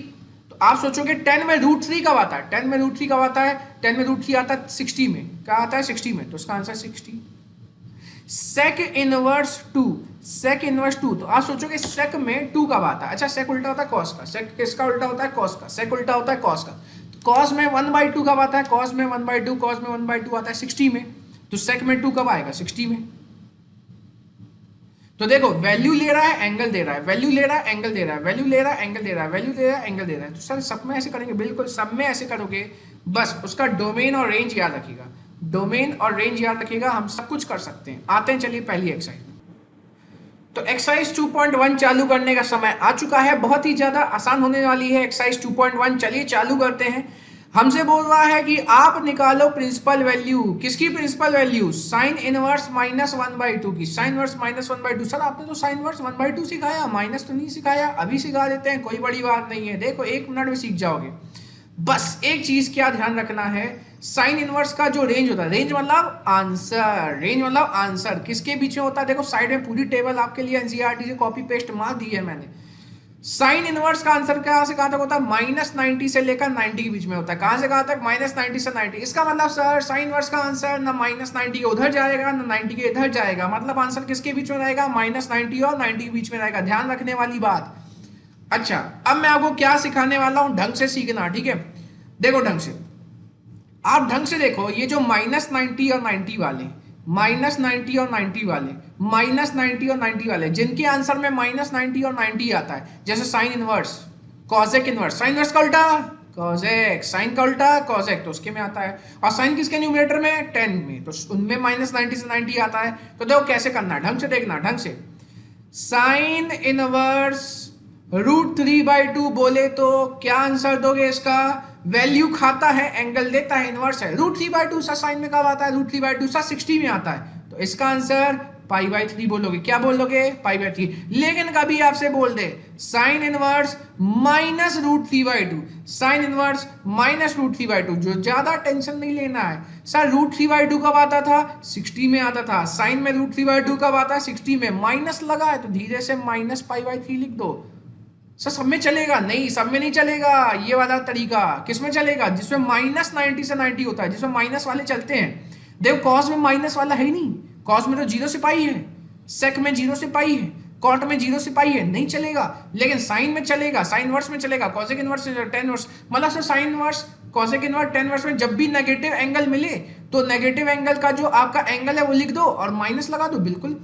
Speaker 1: तो आप सोचोगे 10 में √3 कब आता है? 10 में √3 कब आता है? 10 में √3 आता है 60 में, क्या आता है? 60 में, तो इसका answer 60। sec inverse 2, sec inverse 2, तो आप सोचोगे sec में 2 कब आता है? अच्छा sec उल्टा होता है cos का, sec किसका उल्टा होता है? cos का, sec उल्टा होता है cos का, तो cos में 1/2 कब आता है? cos में 1/2, cos में 1/2 आता है 60 में, तो sec में 2 कब आएगा? 60 में। तो देखो वैल्यू ले रहा है, एंगल दे रहा है, वैल्यू ले रहा है, एंगल दे रहा है, वैल्यू ले रहा है, एंगल दे रहा है, वैल्यू ले रहा है, एंगल दे रहा है, तो सर सब में ऐसे करेंगे? बिल्कुल सब में ऐसे करोगे, बस उसका डोमेन और रेंज याद रखिएगा, डोमेन और रेंज याद रखिएगा, हम सब कुछ कर सकते हैं। आते हैं चलिए पहली एक्सरसाइज में। तो एक्सरसाइज 2.1 चालू करने का समय आ चुका है, बहुत ही ज्यादा आसान होने वाली है एक्सरसाइज 2.1। चलिए चालू करते हैं। हमसे बोल रहा है कि आप निकालो प्रिंसिपल वैल्यू, किसकी प्रिंसिपल वैल्यू? साइन इनवर्स -1/2 की, साइन इनवर्स -1/2। सर आपने तो साइन इनवर्स 1/2 सिखाया, माइनस तो नहीं सिखाया, अभी सिखा देते हैं, कोई बड़ी बात नहीं है, देखो 1 मिनट में सीख जाओगे। बस एक चीज क्या ध्यान रखना है, साइन इनवर्स का जो रेंज होता है, रेंज मतलब आंसर, रेंज मतलब आंसर किसके बीच में होता है? देखो साइड में पूरी टेबल आपके लिए एनसीईआरटी से कॉपी पेस्ट मार दी है मैंने। साइन इनवर्स का आंसर कहां से कहां तक होता है? -90 से लेकर 90 के बीच में होता है। कहां से कहां तक? -90 से 90। इसका मतलब सर साइन इनवर्स का आंसर ना -90 के उधर जाएगा ना 90 के इधर जाएगा, मतलब आंसर किसके बीच में रहेगा? -90 और 90 के बीच में रहेगा, ध्यान रखने वाली बात। अच्छा अब मैं आपको क्या सिखाने वाला हूं, ढंग से सीखना, ठीक है? देखो ढंग से, आप ढंग से देखो, ये जो -90 और 90 वाले, -90 और 90 वाले, -90 और 90 वाले, जिनके आंसर में -90 और 90 आता है, जैसे sine inverse, cosec inverse, sine inverse का उल्टा कॉसेक, साइन का उल्टा कॉसेक, तो उसके में आता है। और साइन किसके न्यूमरेटर में? 10 में, तो उनमें -90 से 90 आता है। तो देखो कैसे करना है, ढंग से देखना, ढंग से। साइन इनवर्स √3/2 बोले तो क्या आंसर दोगे इसका? वैल्यू खाता है, एंगल देता है, इनवर्स है। √3/2 सा साइन में कब आता है? √3/2 सा 60 में आता है, तो इसका आंसर π/3 बोलोगे। क्या बोलोगे? π/3। लेकिन कभी आपसे बोल दे साइन इनवर्स -√3/2, साइन इनवर्स -√3/2, जो ज्यादा टेंशन नहीं लेना है। सर √3/2 कब आता था? 60 में आता था। साइन में √3/2 कब आता है? 60 में। माइनस लगा है तो धीरे से -π/3 लिख दो। सर सब में चलेगा? नहीं, सब में नहीं चलेगा। ये वाला तरीका किस में चलेगा? जिसमें -90 से 90 होता है, जिसमें माइनस वाले चलते हैं। देखो कॉस में माइनस वाला है ही नहीं, कॉस में तो 0 से पाई है, सेक में 0 से पाई है, कॉट में 0 से पाई है, नहीं चलेगा। लेकिन साइन में चलेगा, साइन इनवर्स में चलेगा, कॉसेक इनवर्स, टेन इनवर्स, मतलब sir sine inverse, cosec inverse, tan inverse में जब भी नेगेटिव एंगल मिले तो नेगेटिव एंगल का जो आपका एंगल है वो लिख दो और माइनस लगा दो, बिल्कुल।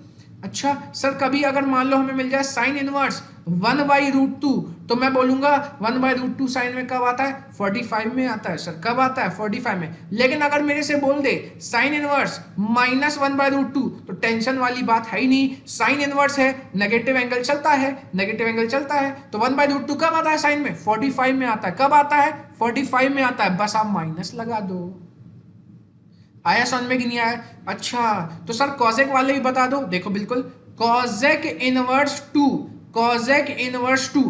Speaker 1: अच्छा सर कभी अगर मान लो हमें मिल जाए साइन इनवर्स 1/√2, तो मैं बोलूंगा 1/√2 साइन में कब आता है? 45 में आता है। सर कब आता है? 45 में। लेकिन अगर मेरे से बोल दे साइन इनवर्स -1/√2, तो टेंशन वाली बात है ही नहीं, साइन इनवर्स है, नेगेटिव एंगल चलता है, नेगेटिव एंगल चलता है, तो 1/√2 कब आता है? साइन में 45 में आता है। कब आता है? 45 में आता है, बस आप माइनस लगा दो। आया समझ में कि नहीं आया? अच्छा तो सर कॉसेक वाले भी बता दो। देखो बिल्कुल, cosec inverse 2, cosec inverse 2,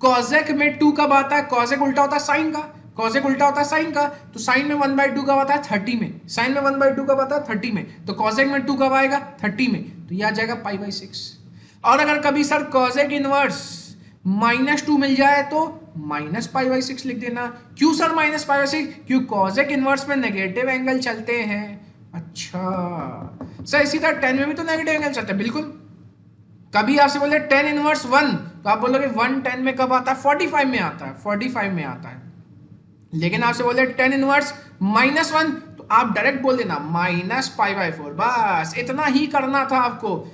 Speaker 1: cosec में 2 कब आता है? कॉसेक उल्टा होता है साइन का, कॉसेक उल्टा होता है साइन का, तो साइन में 1/2 कब आता है? 30 में। साइन में 1/2 कब आता है? 30 में। तो कॉसेक में 2 कब आएगा? 30 में, तो यह आ जाएगा π/6। और अगर कभी सर कॉसेक इनवर्स -2 मिल जाए तो -π/6 लिख देना। क्यों सर -π/6? क्यों कॉसेक इनवर्स में नेगेटिव एंगल चलते हैं। अच्छा सर इसी तरह 10 में भी तो नेगेटिव एंगल चलते हैं, बिल्कुल। कभी आपसे बोले tan इनवर्स 1, तो आप बोलोगे 1 10 में कब आता है? 45 में आता है, 45 में आता है। लेकिन आपसे बोले tan इनवर्स -1, तो आप डायरेक्ट बोल देना -π/4, बस इतना ही करना था आपको।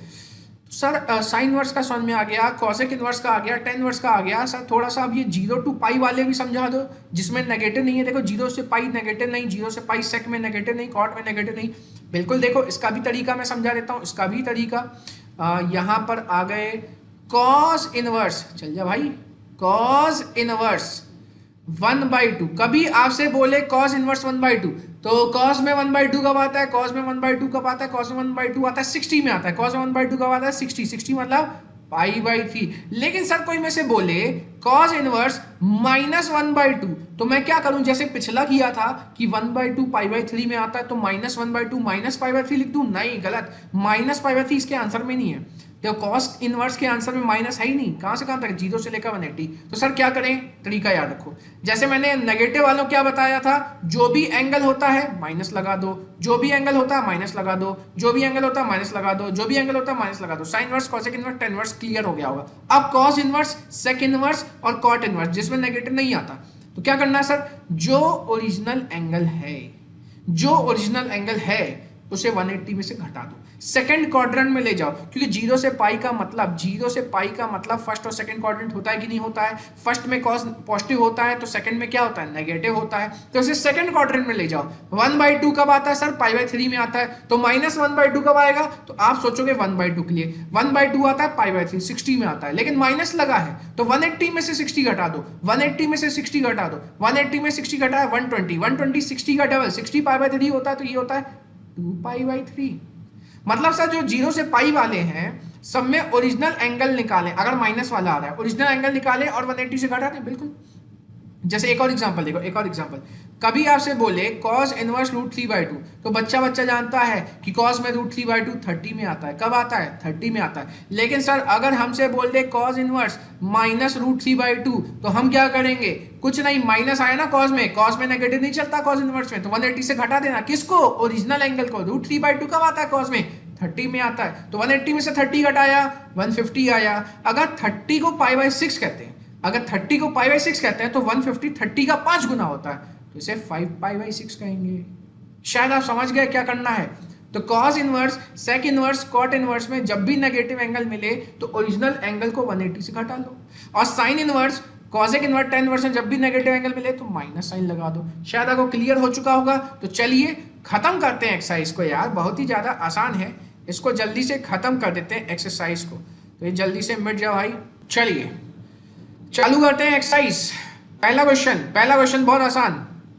Speaker 1: सर साइन इनवर्स का समझ में आ गया, कॉसेक इनवर्स का आ गया, tan इनवर्स का आ गया। सर थोड़ा सा अब ये 0 to π वाले भी समझा दो, जिसमें नेगेटिव नहीं है। देखो 0 से π नेगेटिव नहीं, 0 से π सेक में नेगेटिव नहीं, कॉट में नेगेटिव नहीं, बिल्कुल। देखो इसका भी तरीका मैं समझा देता हूँ, इसका भी तरीका। यहाँ पर आ गए कॉस इनवर्स, चल जा भाई, कॉस इनवर्स 1/2। कभी आपसे बोले कॉस इनवर्स 1/2, तो कॉस में 1/2 कब आता है? कॉस में 1/2 कब आता है? कॉस में 1/2 आता है 60 में आता है। कॉस में 1/2 कब आता है? 60, 60 मतलब π/3। लेकिन सर कोई में से बोले cos इनवर्स -1/2, तो मैं क्या करूं, जैसे पिछला किया था कि 1/2 π/3 में आता है, तो -1/2 -π/3 लिख दूं? नहीं, गलत। -π/3 इसके आंसर में नहीं है। तो cos इनवर्स के आंसर में माइनस है ही नहीं, कहां से कहां तक, 0 से लेकर 180। तो सर क्या करें, तरीका याद रखो। जैसे मैंने नेगेटिव वालों क्या बताया था, जो भी एंगल होता है माइनस लगा दो, जो भी एंगल होता है माइनस लगा दो, जो भी एंगल होता है माइनस लगा दो, जो भी एंगल होता है माइनस लगा दो। Sine inverse, cosec inverse, tan inverse clear हो गया होगा। अब cos इनवर्स, सेक इनवर्स और कॉट इनवर्स जिसमें नेगेटिव नहीं आता, तो क्या करना है सर, जो ओरिजिनल एंगल है उसे 180 में से घटा दो, सेकंड क्वाड्रेंट में ले जाओ, क्योंकि 0 से पाई का मतलब फर्स्ट और सेकंड क्वाड्रेंट होता है कि नहीं होता है। फर्स्ट में cos पॉजिटिव होता है, तो सेकंड में क्या होता है, नेगेटिव होता है। तो इसे सेकंड क्वाड्रेंट में ले जाओ। 1/2 कब आता है सर, π/3 में आता है, तो -1/2 कब आएगा, तो आप सोचोगे 1/2 के लिए 1/2 आता है π/3, 60 में आता है, लेकिन माइनस लगा है, तो 180 में से 60 घटा दो, 180 में से 60 घटा दो, 180 में 60 घटा है 120, 120 60 का डबल, 60 π/3 होता है, तो ये होता है 2π/3। मतलब सर जो 0 से पाई वाले हैं सब में ओरिजिनल एंगल निकालें, अगर माइनस वाला आ रहा है ओरिजिनल एंगल निकालें और 180 से घटा दें, बिल्कुल। जैसे एक और एग्जांपल देखो, एक और एग्जांपल, कभी आपसे बोले cos इनवर्स √3/2, तो बच्चा जानता है कि cos में √3/2 30 में आता है, कब आता है, 30 में आता है। लेकिन सर अगर हमसे बोल दे cos इनवर्स -√3/2, तो हम क्या करेंगे, कुछ नहीं, माइनस आया ना cos में नेगेटिव नहीं चलता cos इनवर्स में, तो 180 से घटा देना, किसको, ओरिजिनल एंगल को। √3/2 कब आता है cos में, 30 में आता है, तो 180 में से 30 घटाया 150 आया। अगर 30 को π/6 कहते हैं, अगर 30 को π/6 कहते हैं, तो 150 30 का 5 गुना होता है, तो इसे 5π/6 कहेंगे। शायद आप समझ गए क्या करना है। तो cos inverse, sec inverse, cot inverse में जब भी नेगेटिव एंगल मिले तो ओरिजिनल एंगल को 180 से घटा लो, और sine inverse, cosec inverse, tan inverse में जब भी नेगेटिव एंगल मिले तो माइनस साइन लगा दो। शायद आपको क्लियर हो चुका होगा। तो चलिए खत्म करते हैं एक्सरसाइज को, यार बहुत ही ज्यादा आसान है, इसको जल्दी से खत्म कर देते हैं एक्सरसाइज को। तो ये जल्दी से मिट जाओ भाई। चलिए चालू करते हैं एक्सरसाइज। पहला क्वेश्चन बहुत आसान,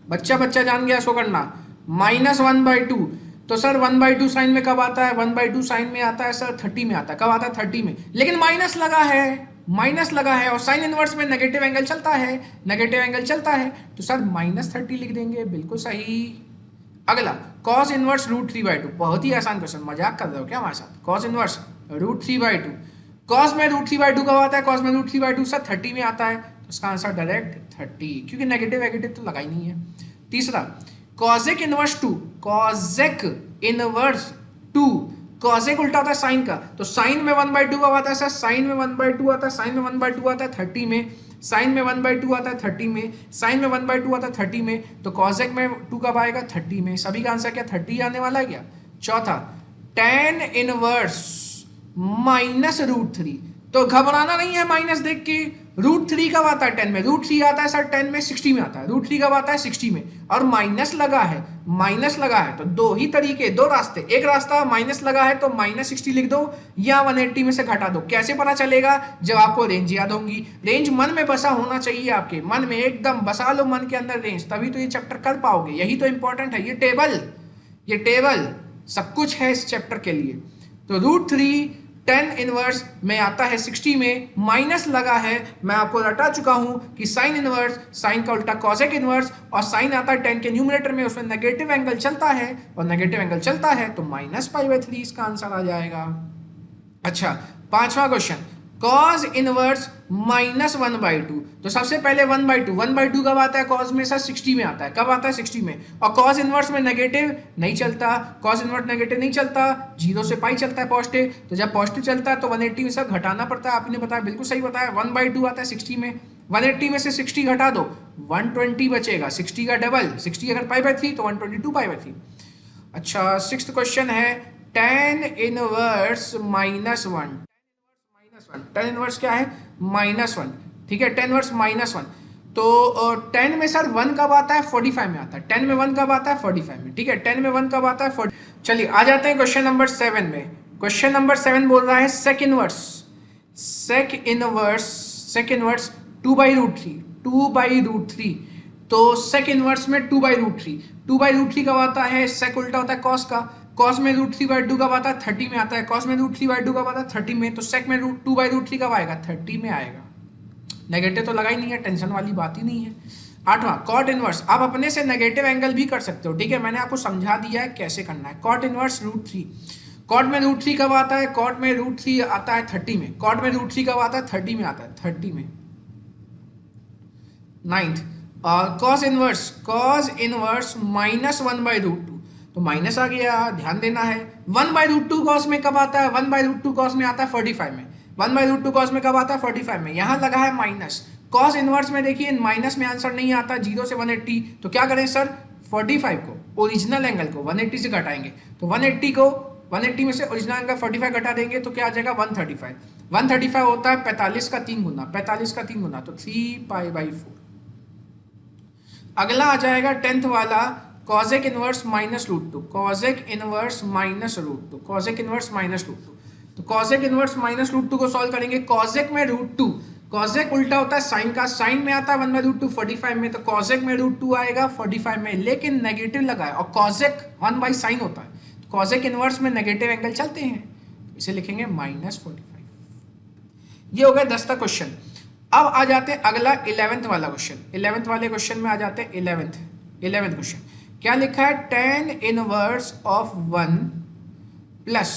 Speaker 1: बच्चा जान गया इसको करना। -1/2, तो सर 1/2 साइन में कब आता है, 1/2 साइन में आता है सर 30 में आता है, कब आता है, 30 में, लेकिन माइनस लगा है और साइन इनवर्स में नेगेटिव एंगल चलता है, तो सर -30 लिख देंगे, बिल्कुल सही। अगला cos इनवर्स √3/2, बहुत ही आसान क्वेश्चन, मजाक कर रहे हो क्या हमारे साथ। cos इनवर्स √3/2, cos में √3/2 कब आता है, cos में √3/2 सर 30 में आता है, तो इसका आंसर डायरेक्ट 30, क्योंकि नेगेटिव तो लगा ही नहीं है। तीसरा cosec इनवर्स 2, cosec उल्टा होता है साइन का, तो साइन में 1/2 कब आता है सर, साइन में 1/2 आता है 30 में, साइन में 1/2 आता है 30 में, साइन में 1/2 आता है 30 में, तो cosec में 2 कब आएगा, 30 में। सभी का आंसर क्या 30 आने वाला है क्या। चौथा tan इनवर्स -√3, तो घबराना नहीं है माइनस देख के। √3 कब आता है 10 में, √3 आता है सर 10 में, 60 में आता है, √3 कब आता है 60 में, और माइनस लगा है, तो दो ही तरीके, दो रास्ते, एक रास्ता माइनस लगा है तो -60 लिख दो या 180 में से घटा दो। कैसे पता चलेगा, जब आपको रेंज याद होंगी। रेंज मन में बसा होना चाहिए, आपके मन में एकदम बसा लो, मन के अंदर रेंज, तभी तो ये चैप्टर कर पाओगे, यही तो इंपॉर्टेंट है। ये टेबल सब कुछ है इस चैप्टर के लिए। तो √3 tan इनवर्स में आता है 60 में, माइनस लगा है, मैं आपको रटा चुका हूं कि साइन इनवर्स, साइन का उल्टा cosec इनवर्स, और साइन आता है 10 के न्यूमरेटर में, उसमें नेगेटिव एंगल चलता है, और नेगेटिव एंगल चलता है तो -π/3 इसका आंसर आ जाएगा। अच्छा, पांचवा क्वेश्चन, cos इनवर्स -1/2, तो सबसे पहले 1/2 कब आता है, cos में सर 60 में आता है, कब आता है 60 में, और cos इनवर्स में नेगेटिव नहीं चलता, cos इनवर्स नेगेटिव नहीं चलता, 0 से पाई चलता है पॉजिटिव, तो जब पॉजिटिव चलता है तो 180 में सर घटाना पड़ता है, आपने बताया, बिल्कुल सही बताया। 1/2 आता है 60 में, 180 में से 60 घटा दो, 120 बचेगा, 60 का डबल, 60 अगर π/3 तो 122 π/3। अच्छा, सिक्स्थ क्वेश्चन है tan इनवर्स -1, tan इनवर्स क्या है, -1, ठीक है, tan इनवर्स -1, तो 10 में सर 1 कब आता है, 45 में आता है, 10 में 1 कब आता है, 45 में, ठीक है, 10 में 1 कब आता है, 40। चलिए आ जाते हैं क्वेश्चन नंबर 7 में। क्वेश्चन नंबर 7 बोल रहा है सेक इनवर्स 2/√3, तो सेक इनवर्स में 2/√3 कब आता है, सेक उल्टा होता है कॉस का, कॉस में √3/2 कब आता है? 30 में आता है। कॉस में √3/2 कब आता है? 30 में। तो सेक में √2/√3 कब आएगा? 30 में आएगा। नेगेटिव तो लगा ही नहीं है, टेंशन वाली बात ही नहीं है। 8वां कॉट इनवर्स। आप अपने से नेगेटिव एंगल भी कर सकते हो, ठीक है, मैंने आपको समझा दिया है कैसे करना है। Cot inverse √3। कॉट में √3 कब आता है? कॉट में √3 आता है 30 में। कॉट में √3 कब आता है? 30 में आता है, 30 में। 9th cos inverse. Cos inverse -1/√2, तो माइनस आ गया, ध्यान देना है। 1/√2 कॉस में कब आता है? 1/√2 कॉस में आता है 45 में। 1/√2 कॉस में कब आता है? 45 में। यहां लगा है माइनस। कॉस इनवर्स में देखिए माइनस में आंसर नहीं आता, 0 से 180, तो क्या करें सर? 45 को, ओरिजिनल एंगल को 180 से घटाएंगे, तो 180 में से ओरिजिनल एंगल 45 घटा देंगे तो क्या आ जाएगा? 135। 135 होता है 45 का 3 गुना, 45 का 3 गुना, तो 3π/4। अगला आ जाएगा 10th वाला, cosec inverse -√2। Cosec inverse -√2, cosec inverse -√2। तो कॉसेक इनवर्स -√2 को सॉल्व करेंगे। कॉसेक में √2, कॉसेक उल्टा होता है साइन का, साइन में आता है 1/√2 45 में, तो कॉसेक में √2 आएगा 45 में, लेकिन नेगेटिव लगा है और कॉसेक 1/sin होता है, तो कॉसेक इनवर्स में नेगेटिव एंगल चलते हैं, इसे लिखेंगे -45। ये हो गया 10 का क्वेश्चन। अब आ जाते हैं अगला 11th वाला क्वेश्चन। 11th वाले क्वेश्चन में आ जाते हैं 11th क्वेश्चन। क्या लिखा है? tan inverse of 1 plus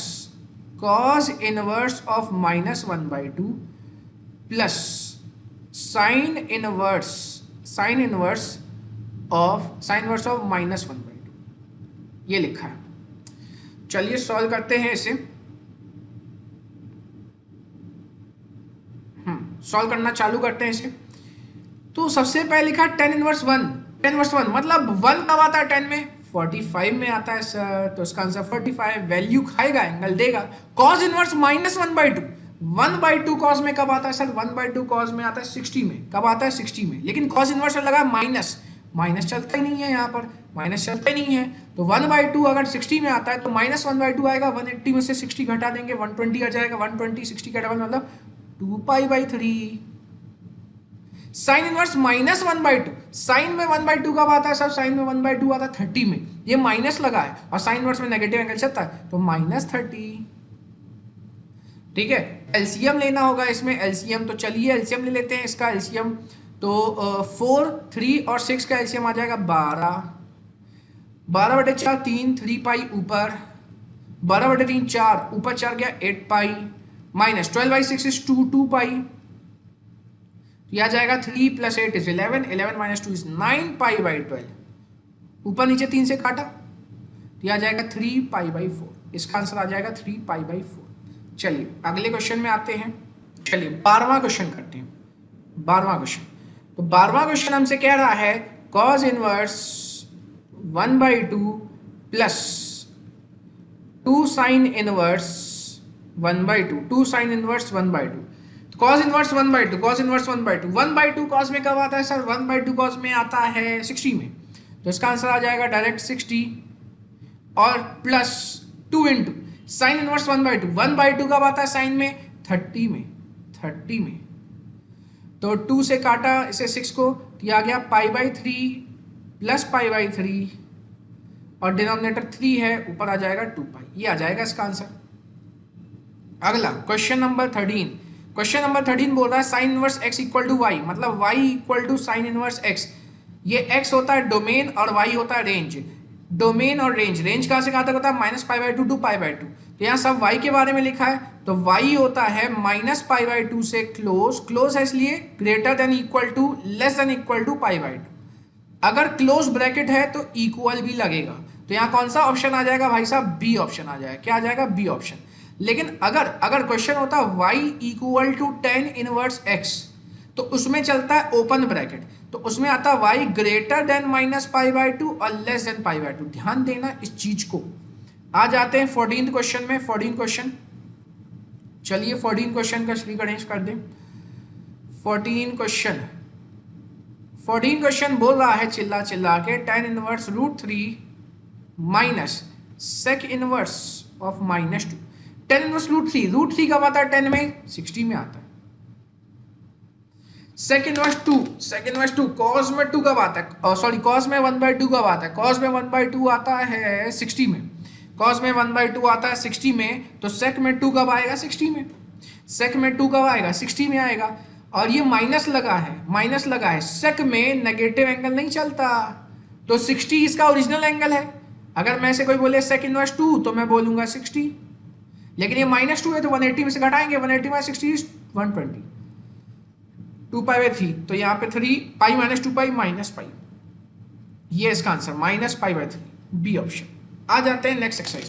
Speaker 1: cos inverse of -1/2 plus sine inverse of -1/2, ये लिखा है। चलिए सॉल्व करते हैं इसे। सॉल्व करना चालू करते हैं इसे। तो सबसे पहले लिखा tan इनवर्स 1, tan इनवर्स 1 मतलब 1 कब आता है 10 में? 45 में आता है सर, तो इसका आंसर 45। वैल्यू खाएगा, एंगल देगा। cos इनवर्स -1/2, 1/2 cos में कब आता है सर? 1/2 cos में आता है 60 में। कब आता है? 60 में। लेकिन cos इनवर्स लगा माइनस, माइनस चलता ही नहीं है, यहाँ पर माइनस चलता ही नहीं है, तो 1/2 अगर 60 में आता है तो -1/2 आएगा। 180 में से 60 घटा देंगे, 120 आ जाएगा। 120 60 का डबल मतलब 2π/3। साइन इनवर्स -1/2, साइन में 1/2 कब आता है सर? साइन में 1/2 आता है 30 में, ये माइनस लगा है और साइन इनवर्स में नेगेटिव एंगल चलता है, तो -30। ठीक है, एलसीएम लेना होगा इसमें, एलसीएम, तो चलिए एलसीएम ले लेते हैं इसका एलसीएम। तो 4, 3 और 6 का एलसीएम आ जाएगा 12। 12/4 3, 3π ऊपर, 12/3 4 ऊपर 4 गया 8π, माइनस 12/6 इज 2π, यह आ जाएगा 3 + 8 इज 11, 11 - 2 इज 9π/12, ऊपर नीचे 3 से काटा, यह आ जाएगा 3π/4, इसका आंसर आ जाएगा 3π/4। चलिए अगले क्वेश्चन में आते हैं। चलिए 12वां क्वेश्चन करते हैं। 12वां क्वेश्चन, तो 12वां क्वेश्चन हमसे कह रहा है cos inverse 1/2 plus 2 sin inverse 1/2, 2 sin inverse 1/2, cos inverse 1/2, cos inverse 1/2, 1/2 cos में कब आता है सर? 1/2 cos में आता है 60 में, तो इसका आंसर आ जाएगा डायरेक्ट 60 और प्लस 2 इंटू साइन इनवर्स 1/2, 1/2 कब आता है साइन में? 30 में, 30 में, तो 2 से काटा इसे 6 को, तो ये आ गया π/3 प्लस π/3 और डिनोमिनेटर 3 है, ऊपर आ जाएगा 2π, ये आ जाएगा इसका आंसर। अगला क्वेश्चन नंबर 13। क्वेश्चन नंबर 13 बोल रहा है sine inverse x equal to y, मतलब y equal to sine inverse x। ये x होता है डोमेन और y होता है रेंज। डोमेन और रेंज, रेंज कहाँ से कहाँ तक होता है? -π/2 टू π/2, तो यहाँ सब y के बारे में लिखा है, तो y होता है -π/2 से क्लोज, क्लोज है इसलिए greater than equal to less than equal to π/2। अगर क्लोज ब्रैकेट है तो इक्वल भी लगेगा, तो यहाँ कौन सा ऑप्शन आ जाएगा भाई साहब? बी ऑप्शन आ जाएगा। क्या आ जाएगा? B option. लेकिन अगर क्वेश्चन होता y equal to tan inverse x, तो उसमें चलता है ओपन ब्रैकेट, तो उसमें आता y ग्रेटर देन -π/2 और लेस देन π/2। ध्यान देना इस चीज को। आ जाते हैं 14th क्वेश्चन में। 14 क्वेश्चन, चलिए 14 क्वेश्चन का श्री गणेश कर दें। 14 क्वेश्चन बोल रहा है चिल्ला चिल्ला के tan inverse √3 minus sec inverse of -2। tan inverse √3 कब आता है? 10 में, 60 में आता है। सेक इनवर्स 2 cos में 2 कब आता है? सॉरी, cos में 1/2 कब आता है? cos में 1/2 आता है 60 में। कॉस में 1/2 आता है 60 में, तो सेक में 2 कब आएगा 60 में, सेक में 2 कब आएगा 60 में आएगा। और ये माइनस लगा है, सेक में नेगेटिव एंगल नहीं चलता, तो 60 इसका ओरिजिनल एंगल है। अगर मैं से कोई बोले सेक इनवर्स 2 तो मैं बोलूंगा 60, लेकिन ये -2 है तो 180 में से घटाएंगे, 180 में 60 इज 120, 2π/3, तो यहाँ पे 3 पाई - 2π -π, ये इसका आंसर -π/3, बी ऑप्शन। आ जाते हैं नेक्स्ट एक्सरसाइज।